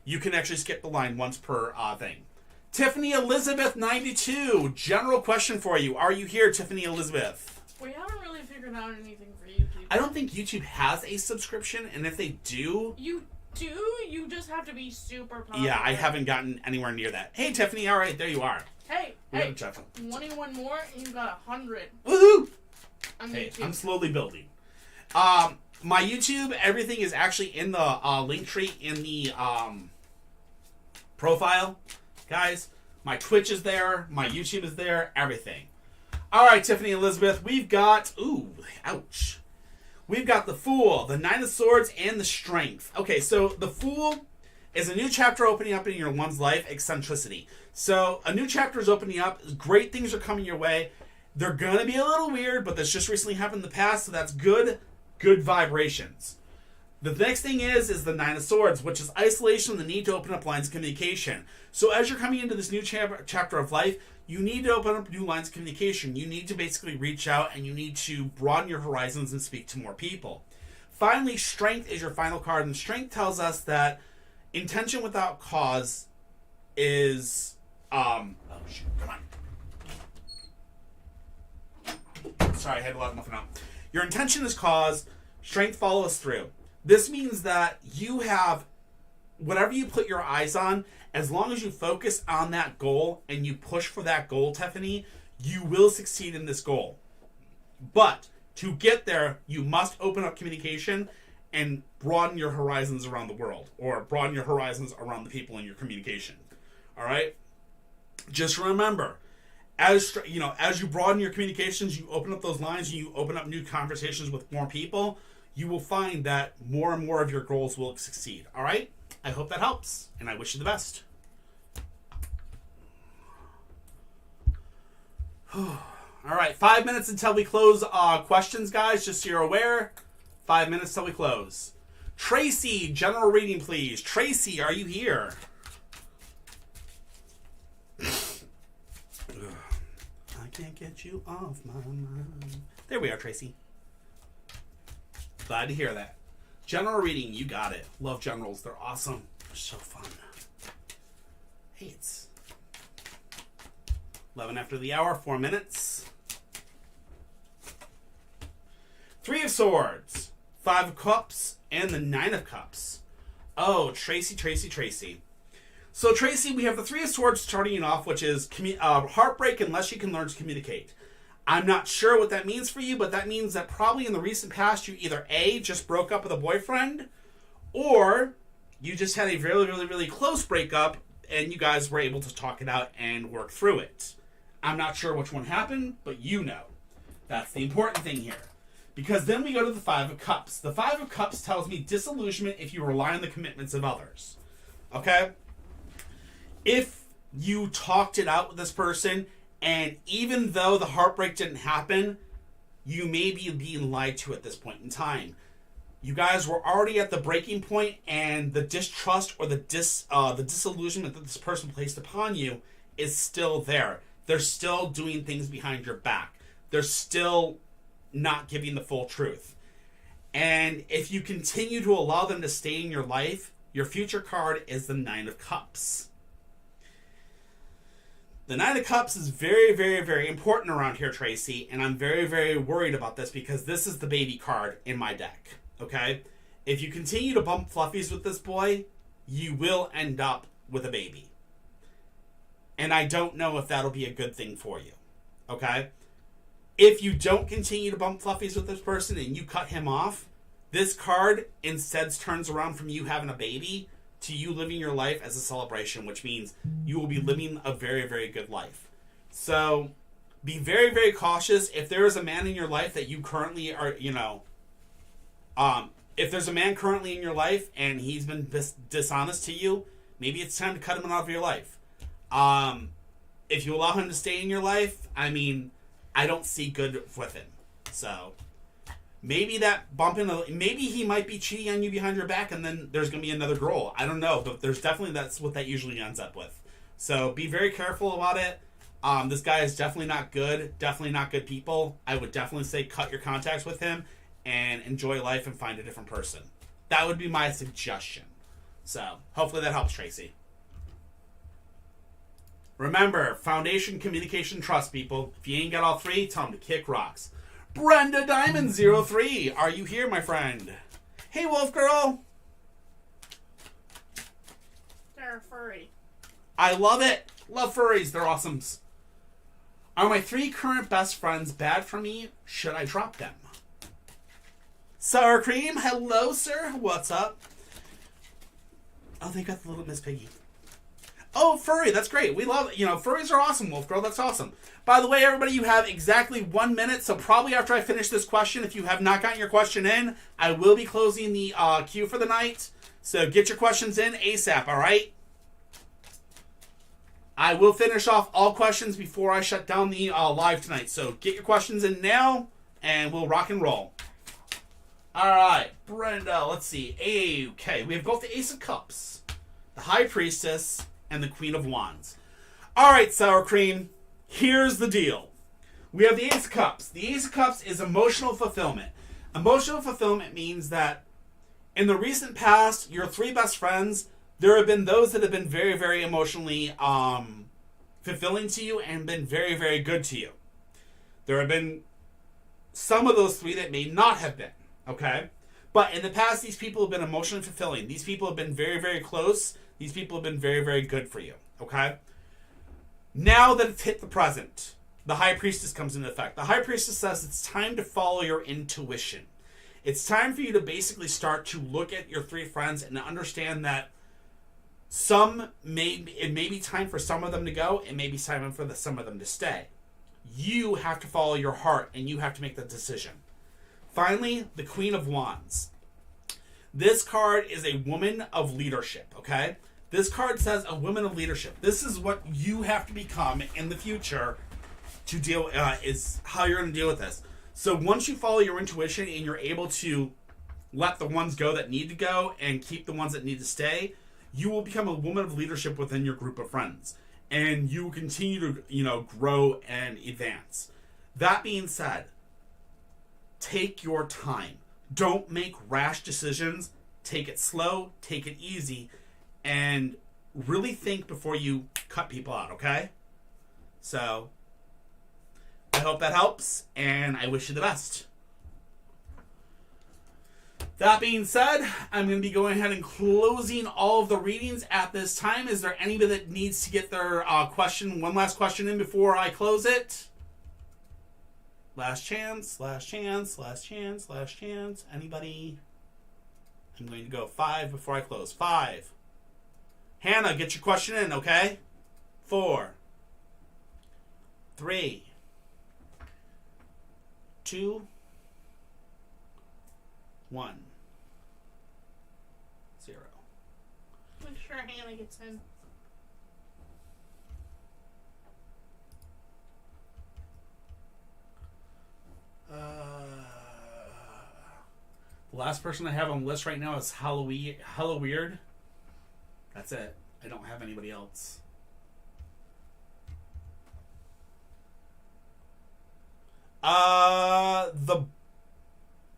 You can actually skip the line once per thing. Tiffany Elizabeth 92. General question for you. Are you here, Tiffany Elizabeth? We haven't really figured out anything for YouTube. I don't think YouTube has a subscription, and if they do... You do? You just have to be super popular. Yeah, I haven't gotten anywhere near that. Hey, Tiffany, all right, there you are. Hey, 21 more, and you got 100. Woohoo! Hey, I'm slowly building. My YouTube, everything is actually in the link tree in the profile. Guys, my Twitch is there, my YouTube is there, everything. All right, Tiffany Elizabeth, we've got... Ooh, ouch. We've got the Fool, the 9 of Swords, and the Strength. Okay, so the Fool is a new chapter opening up in your one's life, eccentricity. So a new chapter is opening up. Great things are coming your way. They're going to be a little weird, but this just recently happened in the past, so that's good vibrations. The next thing is the 9 of Swords, which is isolation, the need to open up lines of communication. So as you're coming into this new chapter of life, you need to open up new lines of communication. You need to basically reach out and you need to broaden your horizons and speak to more people. Finally, Strength is your final card, and Strength tells us that intention without cause is... oh, shoot, come on. Sorry, I had to let muffin out. Your intention is cause, Strength follows through. This means that you have... Whatever you put your eyes on, as long as you focus on that goal and you push for that goal, Tiffany, you will succeed in this goal. But to get there, you must open up communication and broaden your horizons around the world, or broaden your horizons around the people in your communication. All right? Just remember, as you broaden your communications, you open up those lines, and you open up new conversations with more people, you will find that more and more of your goals will succeed. All right? I hope that helps, and I wish you the best. All right, 5 minutes until we close questions, guys, just so you're aware. 5 minutes till we close. Tracy, general reading, please. Tracy, are you here? I can't get you off my mind. There we are, Tracy. Glad to hear that. General reading, you got it. Love generals. They're awesome. They're so fun. Hey, it's 11 after the hour, 4 minutes. 3 of Swords, 5 of Cups, and the 9 of Cups. Oh, Tracy. So, Tracy, we have the 3 of Swords starting it off, which is heartbreak unless you can learn to communicate. I'm not sure what that means for you, but that means that probably in the recent past, you either A, just broke up with a boyfriend, or you just had a really, really, really close breakup, and you guys were able to talk it out and work through it. I'm not sure which one happened, but you know. That's the important thing here. Because then we go to the 5 of Cups. The 5 of Cups tells me disillusionment if you rely on the commitments of others. Okay? If you talked it out with this person, and even though the heartbreak didn't happen, you may be being lied to at this point in time. You guys were already at the breaking point, and the distrust or the disillusionment that this person placed upon you is still there. They're still doing things behind your back. They're still not giving the full truth. And if you continue to allow them to stay in your life, your future card is the 9 of Cups. The 9 of Cups is very, very, very important around here, Tracy, and I'm very, very worried about this because this is the baby card in my deck, okay? If you continue to bump fluffies with this boy, you will end up with a baby. And I don't know if that'll be a good thing for you, okay? If you don't continue to bump fluffies with this person and you cut him off, this card instead turns around from you having a baby to you living your life as a celebration, which means you will be living a very, very good life. So be very, very cautious. If there is a man in your life that you currently are, if there's a man currently in your life and he's been dishonest to you, maybe it's time to cut him out of your life. If you allow him to stay in your life, I mean, I don't see good with him. So maybe that maybe he might be cheating on you behind your back and then there's going to be another girl. I don't know, but that's what that usually ends up with. So be very careful about it. This guy is definitely not good. Definitely not good people. I would definitely say cut your contacts with him and enjoy life and find a different person. That would be my suggestion. So hopefully that helps, Tracy. Remember, foundation, communication, trust, people. If you ain't got all 3, tell them to kick rocks. Brenda Diamond 03, are you here, my friend? Hey, Wolf Girl. They're furry. I love it. Love furries. They're awesomes. Are my 3 current best friends bad for me? Should I drop them? Sour Cream, hello, sir. What's up? Oh, they got the little Miss Piggy. Oh, furry, that's great. We love it. Furries are awesome, Wolf Girl. That's awesome. By the way, everybody, you have exactly 1 minute, so probably after I finish this question, if you have not gotten your question in, I will be closing the queue for the night. So get your questions in ASAP, all right? I will finish off all questions before I shut down the live tonight. So get your questions in now, and we'll rock and roll. All right, Brenda, let's see. Okay, we have both the Ace of Cups, the High Priestess, and the Queen of Wands. All right, Sour Cream, here's the deal. We have the Ace of Cups. The Ace of Cups is emotional fulfillment. Emotional fulfillment means that in the recent past, your 3 best friends, there have been those that have been very, very emotionally fulfilling to you and been very, very good to you. There have been some of those 3 that may not have been, okay? But in the past, these people have been emotionally fulfilling. These people have been very, very close. These people have been very, very good for you, okay? Now that it's hit the present, the High Priestess comes into effect. The High Priestess says it's time to follow your intuition. It's time for you to basically start to look at your 3 friends and understand that it may be time for some of them to go. It may be time for some of them to stay. You have to follow your heart, and you have to make the decision. Finally, the Queen of Wands. This card is a woman of leadership, okay? This card says a woman of leadership. This is what you have to become in the future to deal, is how you're going to deal with this. So once you follow your intuition and you're able to let the ones go that need to go and keep the ones that need to stay, you will become a woman of leadership within your group of friends. And you will continue to, grow and advance. That being said, take your time. Don't make rash decisions. Take it slow, take it easy, and really think before you cut people out, okay? So, I hope that helps, and I wish you the best. That being said, I'm going to be going ahead and closing all of the readings at this time. Is there anybody that needs to get their one last question in before I close it? Last chance, last chance, last chance, last chance. Anybody? I'm going to go 5 before I close. 5. Hannah, get your question in, okay? 4. 3. 2. 1. 0. Make sure Hannah gets in. The last person I have on the list right now is Hella Weird. That's it. I don't have anybody else. The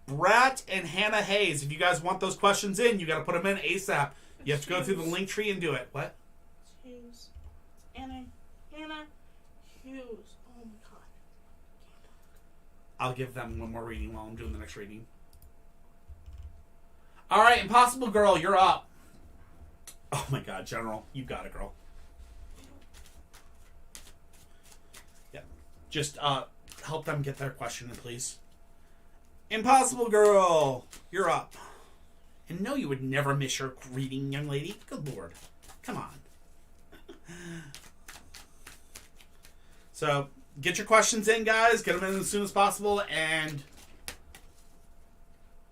Brat and Hannah Hayes. If you guys want those questions in, you got to put them in ASAP. You have to go through the link tree and do it. What? Hughes. Hannah Hughes. Oh my god. I'll give them one more reading while I'm doing the next reading. All right, Impossible Girl, you're up. Oh my god, General, you got it, girl. Yeah, just help them get their question in, please. Impossible Girl, you're up. And no, you would never miss your reading, young lady. Good lord. Come on. So, get your questions in, guys. Get them in as soon as possible. And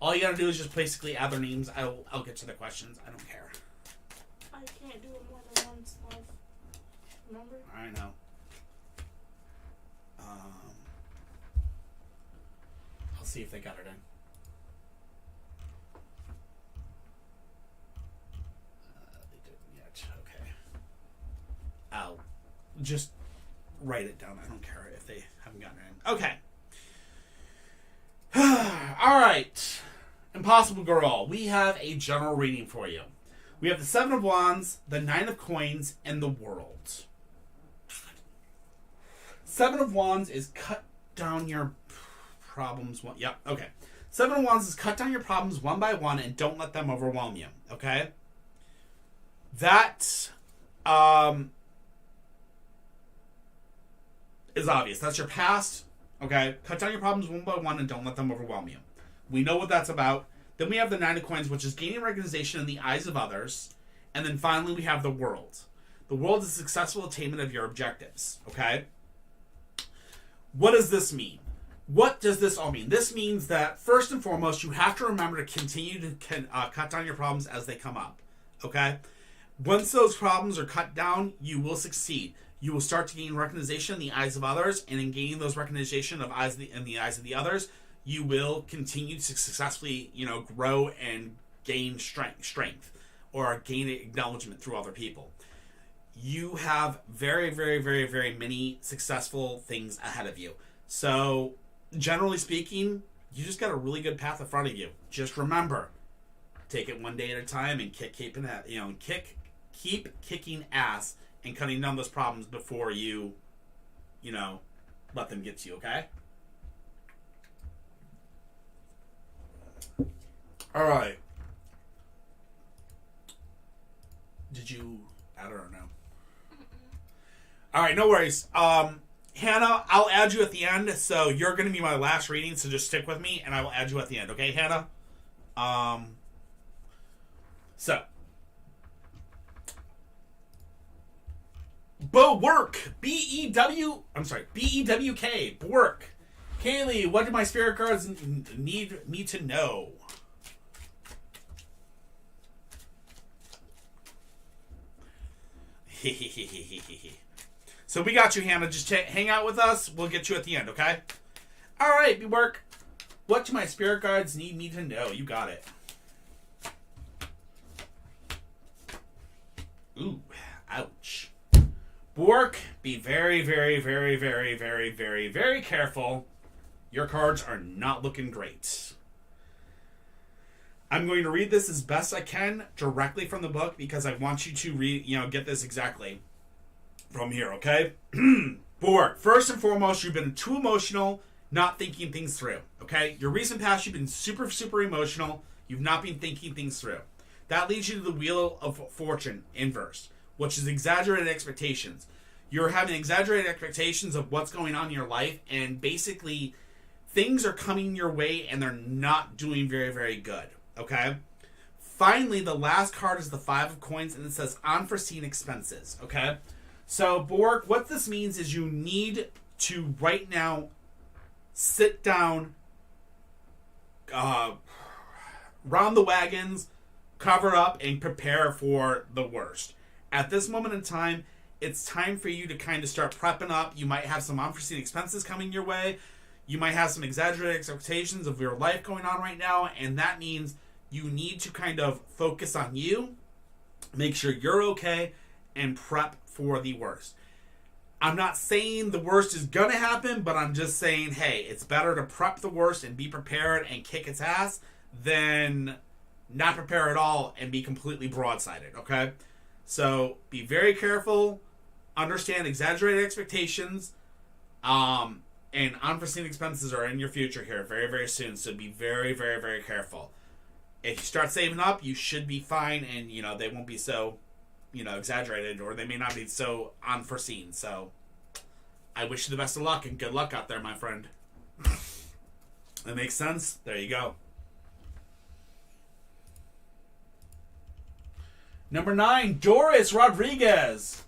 all you gotta do is just basically add their names. I'll get to the questions. I don't care. I can't do it more than once, love. Remember? I know. I'll see if they got it in. They didn't yet. Okay. I'll just write it down. I don't care if they haven't gotten it in. Okay. All right. Impossible Girl. We have a general reading for you. We have the 7 of Wands, the 9 of Coins, and the World. 7 of Wands is cut down your problems. Yep, okay. 7 of Wands is cut down your problems one by one and don't let them overwhelm you, okay? That is obvious. That's your past, okay? Cut down your problems one by one and don't let them overwhelm you. We know what that's about. Then we have the 9 of Coins, which is gaining recognition in the eyes of others. And then finally we have the World. The World is successful attainment of your objectives, okay? What does this mean? What does this all mean? This means that, first and foremost, you have to remember to continue to cut down your problems as they come up, okay? Once those problems are cut down, you will succeed. You will start to gain recognition in the eyes of others, and in gaining those recognition in the eyes of the others, you will continue to successfully, grow and gain strength or gain acknowledgement through other people. You have very, very, very, very many successful things ahead of you. So, generally speaking, you just got a really good path in front of you. Just remember, take it one day at a time and keep kicking ass and cutting down those problems before you let them get to you, okay? All right. Did you add it or no? All right, no worries. Hannah, I'll add you at the end, so you're going to be my last reading, so just stick with me, and I will add you at the end, okay, Hannah? So. Bewk. B-E-W-K. Bewk. Kaylee, what do my spirit cards need me to know? So we got you, Hannah. Just hang out with us. We'll get you at the end, okay? All right, Bewk. What do my spirit guides need me to know? You got it. Ooh, ouch. Bewk, be very, very, very, very, very, very, very careful. Your cards are not looking great. I'm going to read this as best I can directly from the book because I want you to get this exactly from here, okay? Borg, first and foremost, you've been too emotional, not thinking things through, okay? Your recent past, you've been super, super emotional. You've not been thinking things through. That leads you to the Wheel of Fortune inverse, which is exaggerated expectations. You're having exaggerated expectations of what's going on in your life, and basically things are coming your way and they're not doing very, very good, okay? Finally, the last card is the Five of Coins, and it says unforeseen expenses, okay? So, Borg, what this means is you need to right now sit down, round the wagons, cover up, and prepare for the worst. At this moment in time, it's time for you to kind of start prepping up. You might have some unforeseen expenses coming your way. You might have some exaggerated expectations of your life going on right now, and that means you need to kind of focus on you, make sure you're okay, and prep for the worst. I'm not saying the worst is going to happen, but I'm just saying, hey, it's better to prep the worst and be prepared and kick its ass than not prepare at all and be completely broadsided, okay? So be very careful, understand exaggerated expectations, and unforeseen expenses are in your future here very, very soon, so be very, very, very careful. If you start saving up, you should be fine, and, they won't be so, exaggerated, or they may not be so unforeseen. So I wish you the best of luck, and good luck out there, my friend. That makes sense? There you go. Number 9, Doris Rodriguez.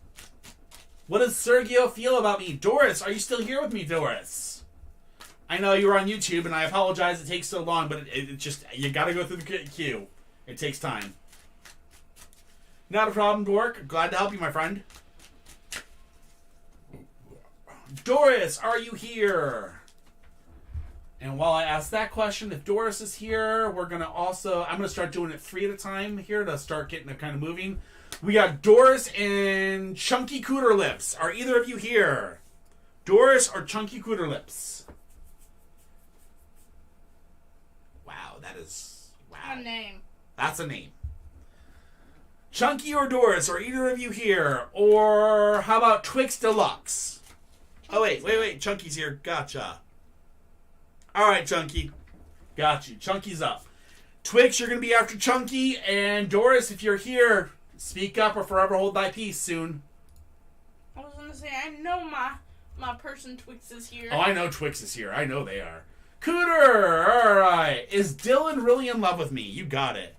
What does Sergio feel about me? Doris, are you still here with me, Doris? I know you were on YouTube, and I apologize it takes so long, but it just, you gotta go through the queue. It takes time. Not a problem, Dork. Glad to help you, my friend. Doris, are you here? And while I ask that question, if Doris is here, I'm going to start doing it 3 at a time here to start getting it kind of moving. We got Doris and Chunky Cooter Lips. Are either of you here? Doris or Chunky Cooter Lips? Wow, that is... Wow. A name. That's a name. Chunky or Doris, are either of you here? Or how about Twix Deluxe? Oh, wait. Chunky's here. Gotcha. All right, Chunky. Got you. Chunky's up. Twix, you're going to be after Chunky. And Doris, if you're here, speak up or forever hold thy peace soon. I was going to say, I know my person Twix is here. Oh, I know Twix is here. I know they are. Cooter! All right. Is Dylan really in love with me? You got it.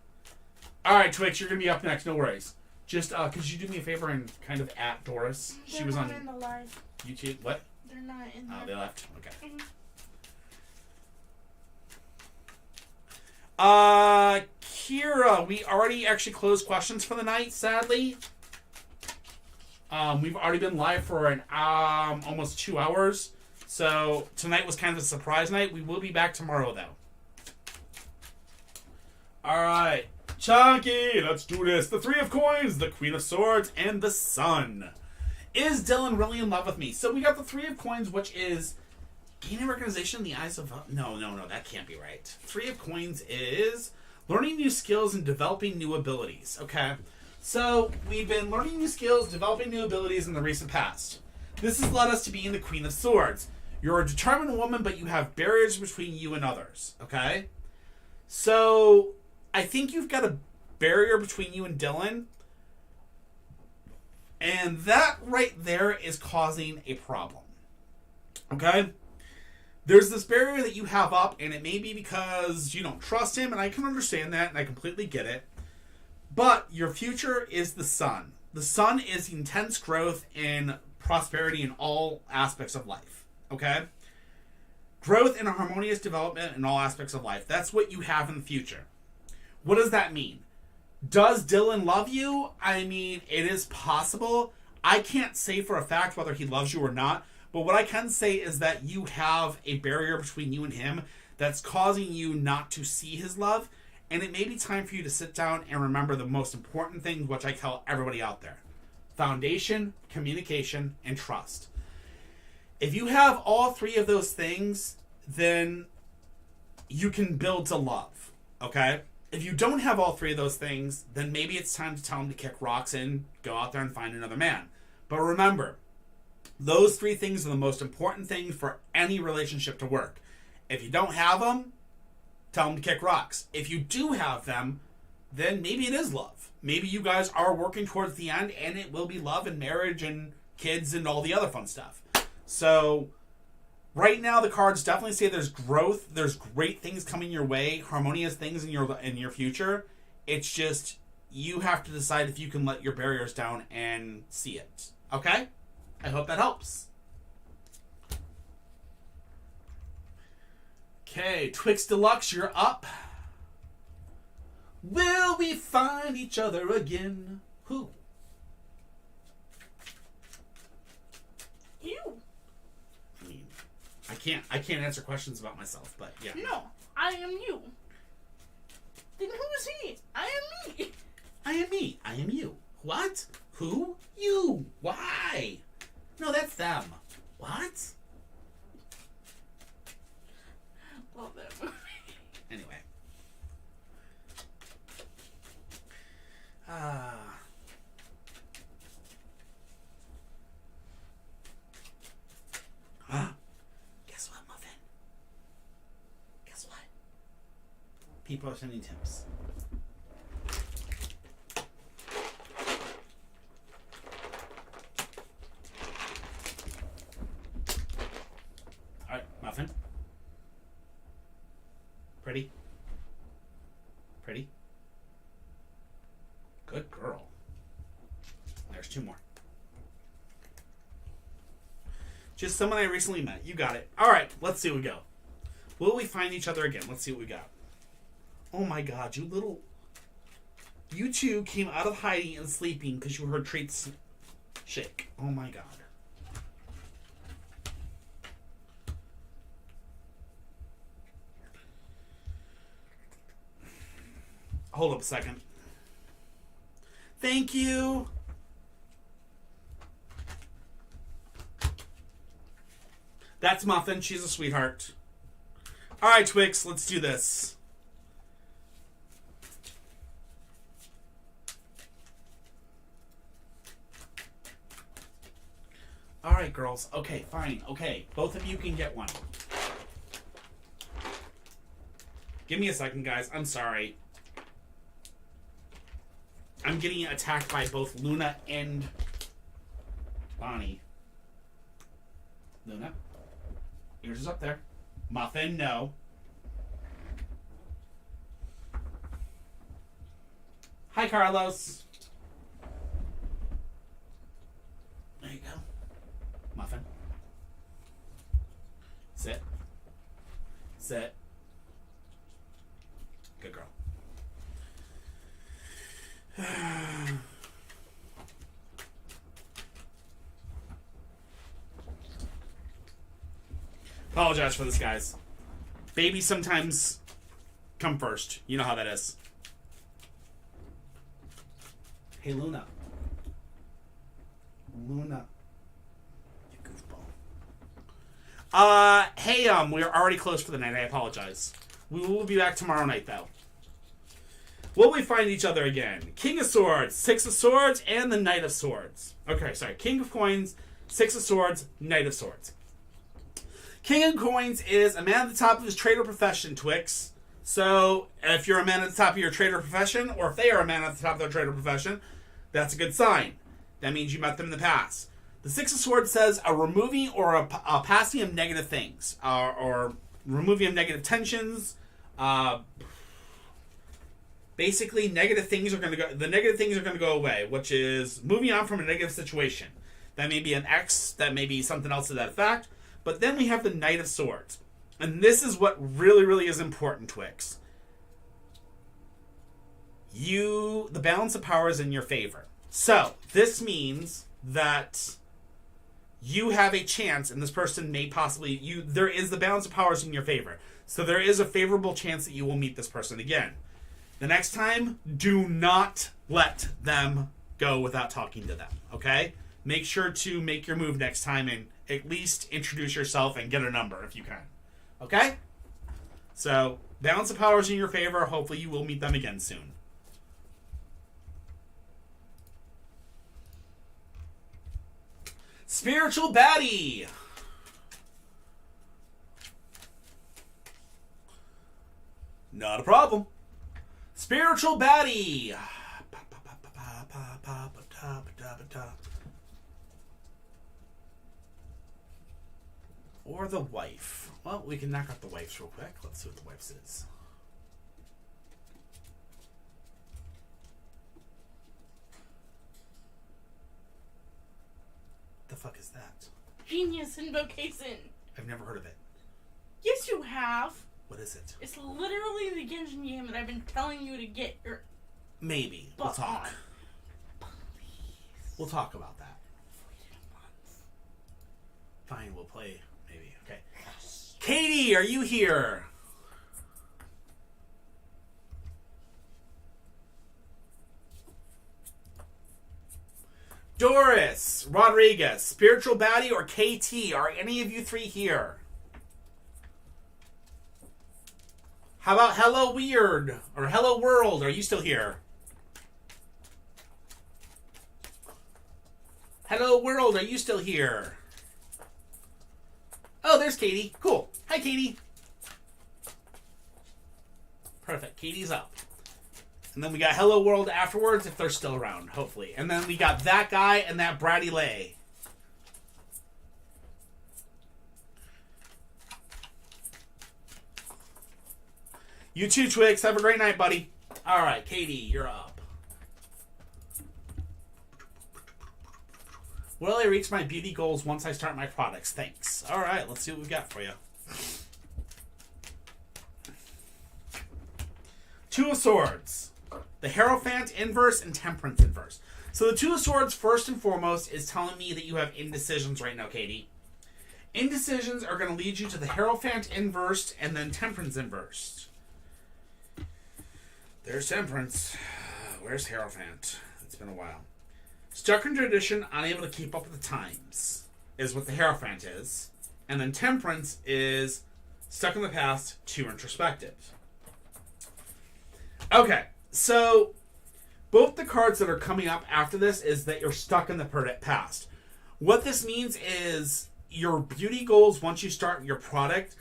All right, Twix, you're going to be up next. No worries. Just, could you do me a favor and kind of at Doris? They're not in the live. YouTube. What? They're not in there. Oh, they left. Okay. Mm-hmm. Kira, we already actually closed questions for the night, sadly. We've already been live for an almost 2 hours. So tonight was kind of a surprise night. We will be back tomorrow, though. All right. Chunky, let's do this. The 3 of Coins, the Queen of Swords, and the Sun. Is Dylan really in love with me? So we got the 3 of Coins, which is gaining recognition in the eyes of... No, that can't be right. 3 of Coins is learning new skills and developing new abilities. Okay, so we've been learning new skills, developing new abilities in the recent past. This has led us to being the Queen of Swords. You're a determined woman, but you have barriers between you and others. Okay, so I think you've got a barrier between you and Dylan, and that right there is causing a problem. Okay? There's this barrier that you have up, and it may be because you don't trust him, and I can understand that, and I completely get it. But your future is the Sun. The Sun is intense growth and prosperity in all aspects of life. Okay? Growth and a harmonious development in all aspects of life. That's what you have in the future. What does that mean? Does Dylan love you? I mean, it is possible. I can't say for a fact whether he loves you or not, but what I can say is that you have a barrier between you and him that's causing you not to see his love, and it may be time for you to sit down and remember the most important things, which I tell everybody out there. Foundation, communication, and trust. If you have all 3 of those things, then you can build to love, okay? If you don't have all three of those things, then maybe it's time to tell them to kick rocks and go out there and find another man. But remember, those three things are the most important things for any relationship to work. If you don't have them, tell them to kick rocks. If you do have them, then maybe it is love. Maybe you guys are working towards the end and it will be love and marriage and kids and all the other fun stuff. So right now the cards definitely say there's growth, there's great things coming your way, harmonious things in your future. It's just you have to decide if you can let your barriers down and see it. Okay? I hope that helps. Okay, Twix Deluxe, you're up. Will we find each other again? Who? You. I mean, I can't answer questions about myself, but yeah. No, I am you. Then who is he? I am me. I am me. I am you. What? Who? You. Why? No, that's them. What? Love that movie. Anyway. Guess what, Muffin? Guess what? People are sending tips. Alright, Muffin. Pretty? Pretty? Good girl. There's two more. Just someone I recently met. You got it. Alright, let's see what we go. Will we find each other again? Let's see what we got. Oh my god, you little... You two came out of hiding and sleeping because you heard treats shake. Oh my god. Hold up a second. Thank you. That's Muffin. She's a sweetheart. All right, Twix, let's do this. All right, girls. Okay, fine. Okay, both of you can get one. Give me a second, guys. I'm sorry. I'm getting attacked by both Luna and Bonnie. Luna, yours is up there. Muffin, no. Hi, Carlos. There you go. Muffin. Sit. Sit. Good girl. Apologize for this, guys. Babies sometimes come first. You know how that is. Hey, Luna. Luna. You goofball. Hey, we're already closed for the night. I apologize. We will be back tomorrow night, though. Will we find each other again? King of Swords, Six of Swords, and the Knight of Swords. Okay, sorry. King of Coins, Six of Swords, Knight of Swords. King of Coins is a man at the top of his trade or profession, Twix. So, if you're a man at the top of your trade or profession, or if they are a man at the top of their trade or profession, that's a good sign. That means you met them in the past. The Six of Swords says a removing or a passing of negative things, or removing of negative tensions. Basically, negative things are going to go. The negative things are going to go away, which is moving on from a negative situation. That may be an ex. That may be something else to that effect. But then we have the Knight of Swords, and this is what really, really is important, Twix. The balance of power is in your favor. So this means that you have a chance, and this person may possibly there is the balance of powers in your favor. So there is a favorable chance that you will meet this person again. The next time, do not let them go without talking to them, okay? Make sure to make your move next time and at least introduce yourself and get a number if you can. Okay? So, balance of power is in your favor. Hopefully you will meet them again soon. Spiritual baddie. Not a problem. Spiritual baddie. Or the wife. Well, we can knock out the wife's real quick. Let's see what the wife's is. The fuck is that? Genius Invocation. I've never heard of it. Yes, you have. What is it? It's literally the Genshin game that I've been telling you to get your Maybe. We'll butt talk. on. We'll talk about that. Fine, we'll play. Maybe. Okay. Katie, are you here? Doris, Rodriguez, Spiritual Baddie, or KT? Are any of you three here? How about Hello Weird or Hello World? Are you still here? Hello World, are you still here? Oh, there's Katie. Cool. Hi, Katie. Perfect. Katie's up. And then we got Hello World afterwards, if they're still around, hopefully. And then we got that guy and that Bratty Lay. You too, Twix. Have a great night, buddy. All right, Katie, you're up. Will I reach my beauty goals once I start my products? Thanks. All right, let's see what we've got for you. Two of Swords. The Hierophant inverse and Temperance inverse. So the Two of Swords, first and foremost, is telling me that you have indecisions right now, Katie. Indecisions are going to lead you to the Hierophant inverse and then Temperance inverse. There's Temperance. Where's Hierophant? It's been a while. Stuck in tradition, unable to keep up with the times, is what the Hierophant is. And then Temperance is stuck in the past, too introspective. Okay, so both the cards that are coming up after this is that you're stuck in the past. What this means is your beauty goals, once you start your product,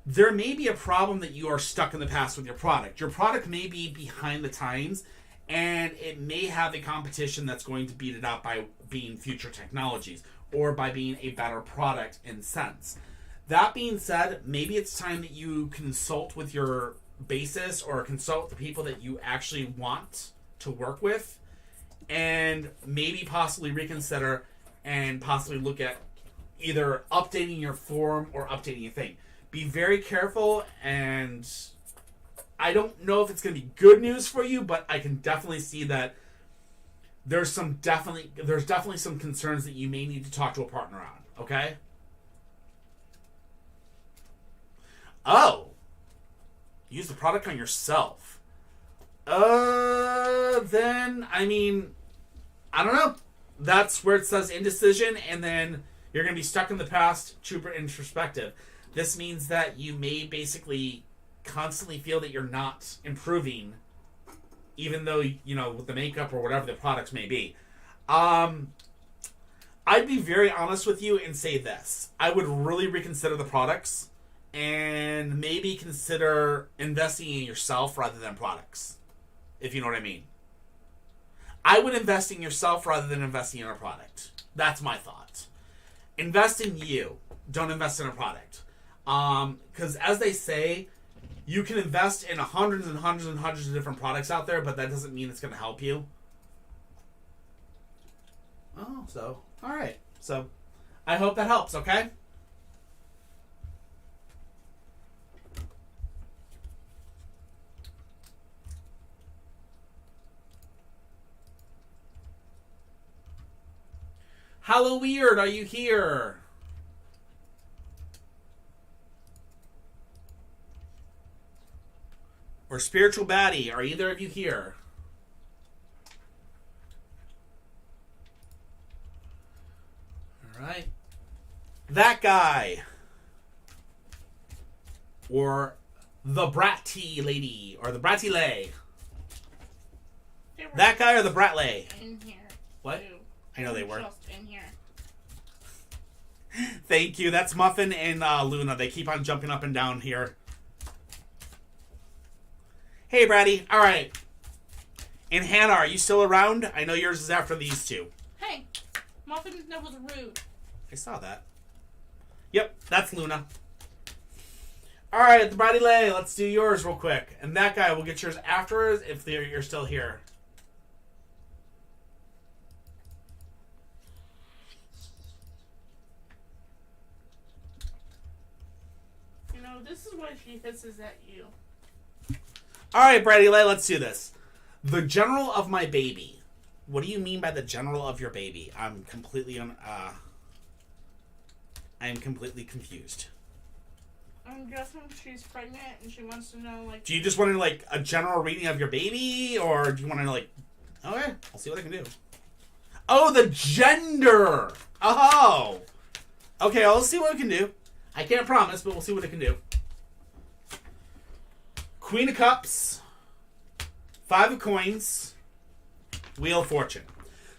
there may be a problem that you are stuck in the past with your product. Your product may be behind the times, and it may have a competition that's going to beat it out by being future technologies or by being a better product in sense. That being said, maybe it's time that you consult with your basis or consult the people that you actually want to work with, and maybe possibly reconsider and possibly look at either updating your form or updating your thing. Be very careful, and I don't know if it's going to be good news for you, but I can definitely see that there's definitely some concerns that you may need to talk to a partner on, okay? Oh. Use the product on yourself. Then, I mean, I don't know. That's where it says indecision, and then you're going to be stuck in the past, super introspective. This means that you may basically constantly feel that you're not improving, even though, you know, with the makeup or whatever the products may be. I'd be very honest with you and say this. I would really reconsider the products and maybe consider investing in yourself rather than products, if you know what I mean. I would invest in yourself rather than investing in a product. That's my thought. Invest in you. Don't invest in a product. Because as they say, you can invest in hundreds and hundreds and hundreds of different products out there, but that doesn't mean it's going to help you. Oh, so, all right. So, I hope that helps, okay? Hello Weird, are you here? Or Spiritual Baddie, are either of you here? Alright. That guy. Or the bratty lady or the bratty lay. They were That guy or the brat lay? in here. What? Too. I know they were. Just in here. Thank you. That's Muffin and Luna. They keep on jumping up and down here. Hey, Bratty. All right. And Hannah, are you still around? I know yours is after these two. Hey, Muffin was rude. I saw that. Yep, that's Luna. All right, the Bratty Lay. Let's do yours real quick. And that guy will get yours afterwards if you're still here. You know, this is why she hisses at you. All right, Bratty Lay, let's do this. The general of my baby. What do you mean by the general of your baby? I'm completely confused. I'm guessing she's pregnant and she wants to know, like... Do you just want to, like, a general reading of your baby? Or do you want to, like... Okay, I'll see what I can do. Oh, the gender! Oh! Okay, I'll see what I can do. I can't promise, but we'll see what I can do. Queen of Cups. 5 of Coins. Wheel of Fortune.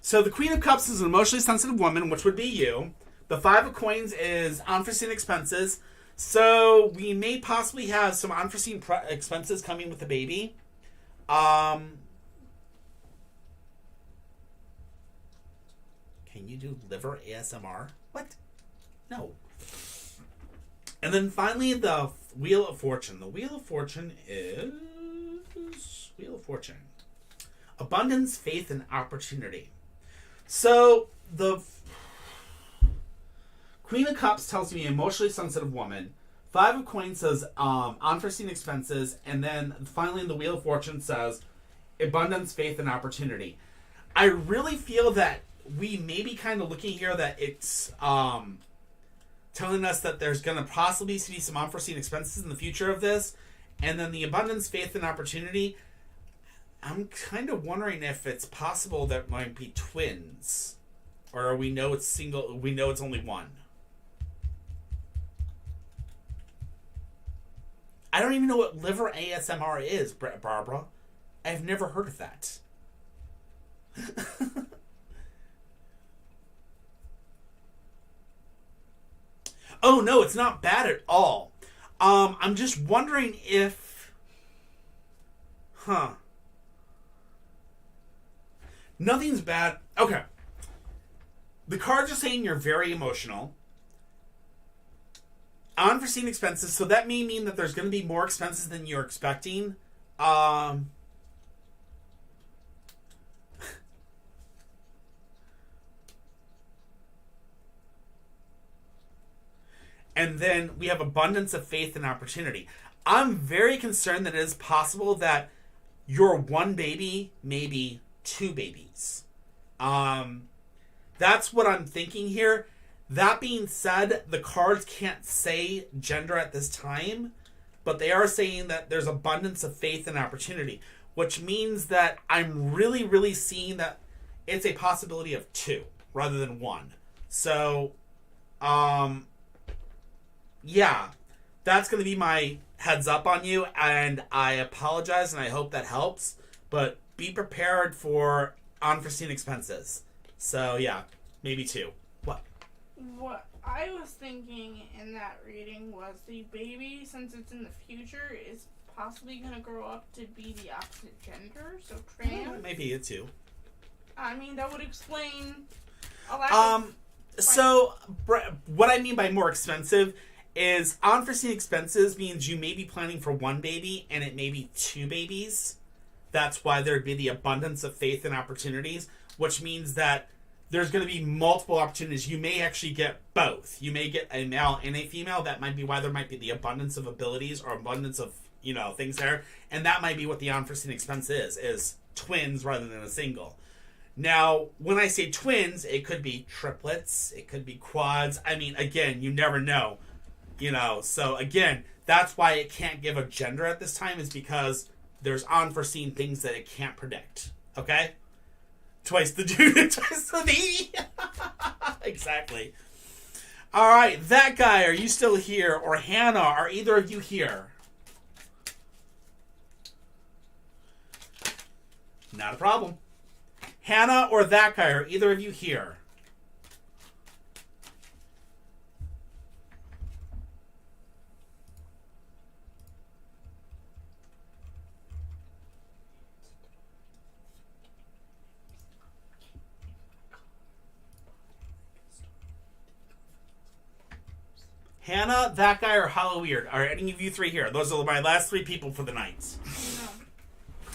So the Queen of Cups is an emotionally sensitive woman, which would be you. The 5 of Coins is unforeseen expenses. So we may possibly have some unforeseen expenses coming with the baby. Can you do liver ASMR? What? No. And then finally the Wheel of Fortune. The Wheel of Fortune is... Wheel of Fortune. Abundance, faith, and opportunity. So the Queen of Cups tells me emotionally sensitive woman. 5 of Coins says unforeseen expenses. And then finally the Wheel of Fortune says abundance, faith, and opportunity. I really feel that we may be kind of looking here that it's telling us that there's going to possibly be some unforeseen expenses in the future of this. And then the abundance, faith, and opportunity, I'm kind of wondering if it's possible that might be twins. Or we know it's single, we know it's only one. I don't even know what liver ASMR is, Barbara. I've never heard of that. Oh, no, it's not bad at all. I'm just wondering if... Nothing's bad. Okay. The cards are saying you're very emotional. Unforeseen expenses, so that may mean that there's going to be more expenses than you're expecting. And then we have abundance of faith and opportunity. I'm very concerned that it is possible that your one baby may be 2 babies. That's what I'm thinking here. That being said, the cards can't say gender at this time, but they are saying that there's abundance of faith and opportunity, which means that I'm really, really seeing that it's a possibility of 2 rather than 1. So, yeah, that's going to be my heads up on you, and I apologize, and I hope that helps, but be prepared for unforeseen expenses. So, yeah, maybe 2. What? What I was thinking in that reading was the baby, since it's in the future, is possibly going to grow up to be the opposite gender, so trans. Maybe a 2. I mean, that would explain a lot So, what I mean by more expensive is unforeseen expenses means you may be planning for 1 baby and it may be 2 babies. That's why there'd be the abundance of faith and opportunities, which means that there's going to be multiple opportunities. You may actually get both. You may get a male and a female. That might be why there might be the abundance of abilities or abundance of, things there. And that might be what the unforeseen expense is twins rather than a single. Now, when I say twins, it could be triplets. It could be quads. I mean, again, you never know. So again, that's why it can't give a gender at this time, is because there's unforeseen things that it can't predict. Okay? Twice the dude, twice the baby. Exactly. All right, that guy, are you still here? Or Hannah, are either of you here? Not a problem. Hannah or that guy, are either of you here? Hannah, that guy, or Hollow Weird? Are any of you three here? Those are my last three people for the night. No.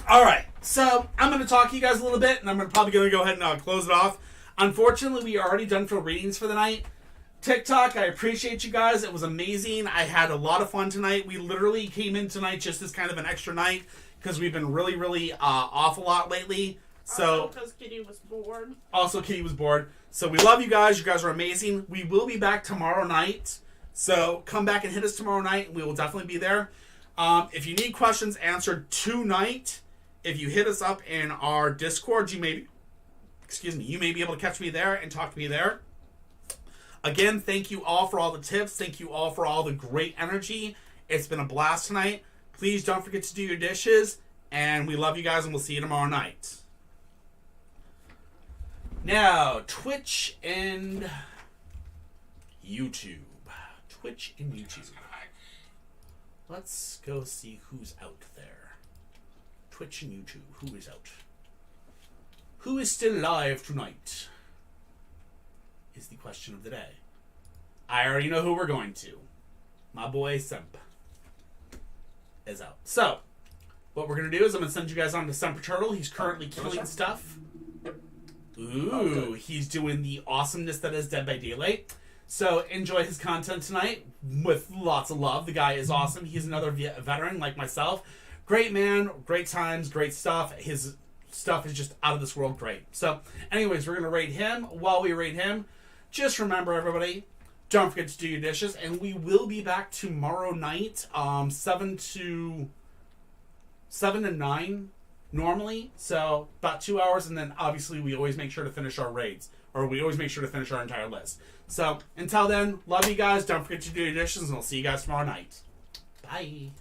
All right, so I'm going to talk to you guys a little bit, and I'm probably going to go ahead and close it off. Unfortunately, we are already done for readings for the night. TikTok, I appreciate you guys. It was amazing. I had a lot of fun tonight. We literally came in tonight just as kind of an extra night because we've been really, really off a lot lately. So because Kitty was bored. Also, Kitty was bored. So we love you guys. You guys are amazing. We will be back tomorrow night. So come back and hit us tomorrow night, and we will definitely be there. If you need questions answered tonight, if you hit us up in our Discord, you may be able to catch me there and talk to me there. Again, thank you all for all the tips. Thank you all for all the great energy. It's been a blast tonight. Please don't forget to do your dishes, and we love you guys, and we'll see you tomorrow night. Now, Twitch and YouTube. Twitch and YouTube. Let's go see who's out there. Twitch and YouTube. Who is out? Who is still live tonight? Is the question of the day. I already know who we're going to. My boy Semp is out. So, what we're going to do is I'm going to send you guys on to Semper Turtle. He's currently killing stuff. Ooh, he's doing the awesomeness that is Dead by Daylight. So enjoy his content tonight with lots of love. The guy is awesome. He's another veteran like myself. Great man, great times, great stuff. His stuff is just out of this world great. So anyways, we're going to rate him. While we rate him, just remember everybody, don't forget to do your dishes. And we will be back tomorrow night, 7 to 9 normally. So about 2 hours. And then obviously we always make sure to finish our raids. Or we always make sure to finish our entire list. So, until then, love you guys. Don't forget to do your dishes, and I'll see you guys tomorrow night. Bye.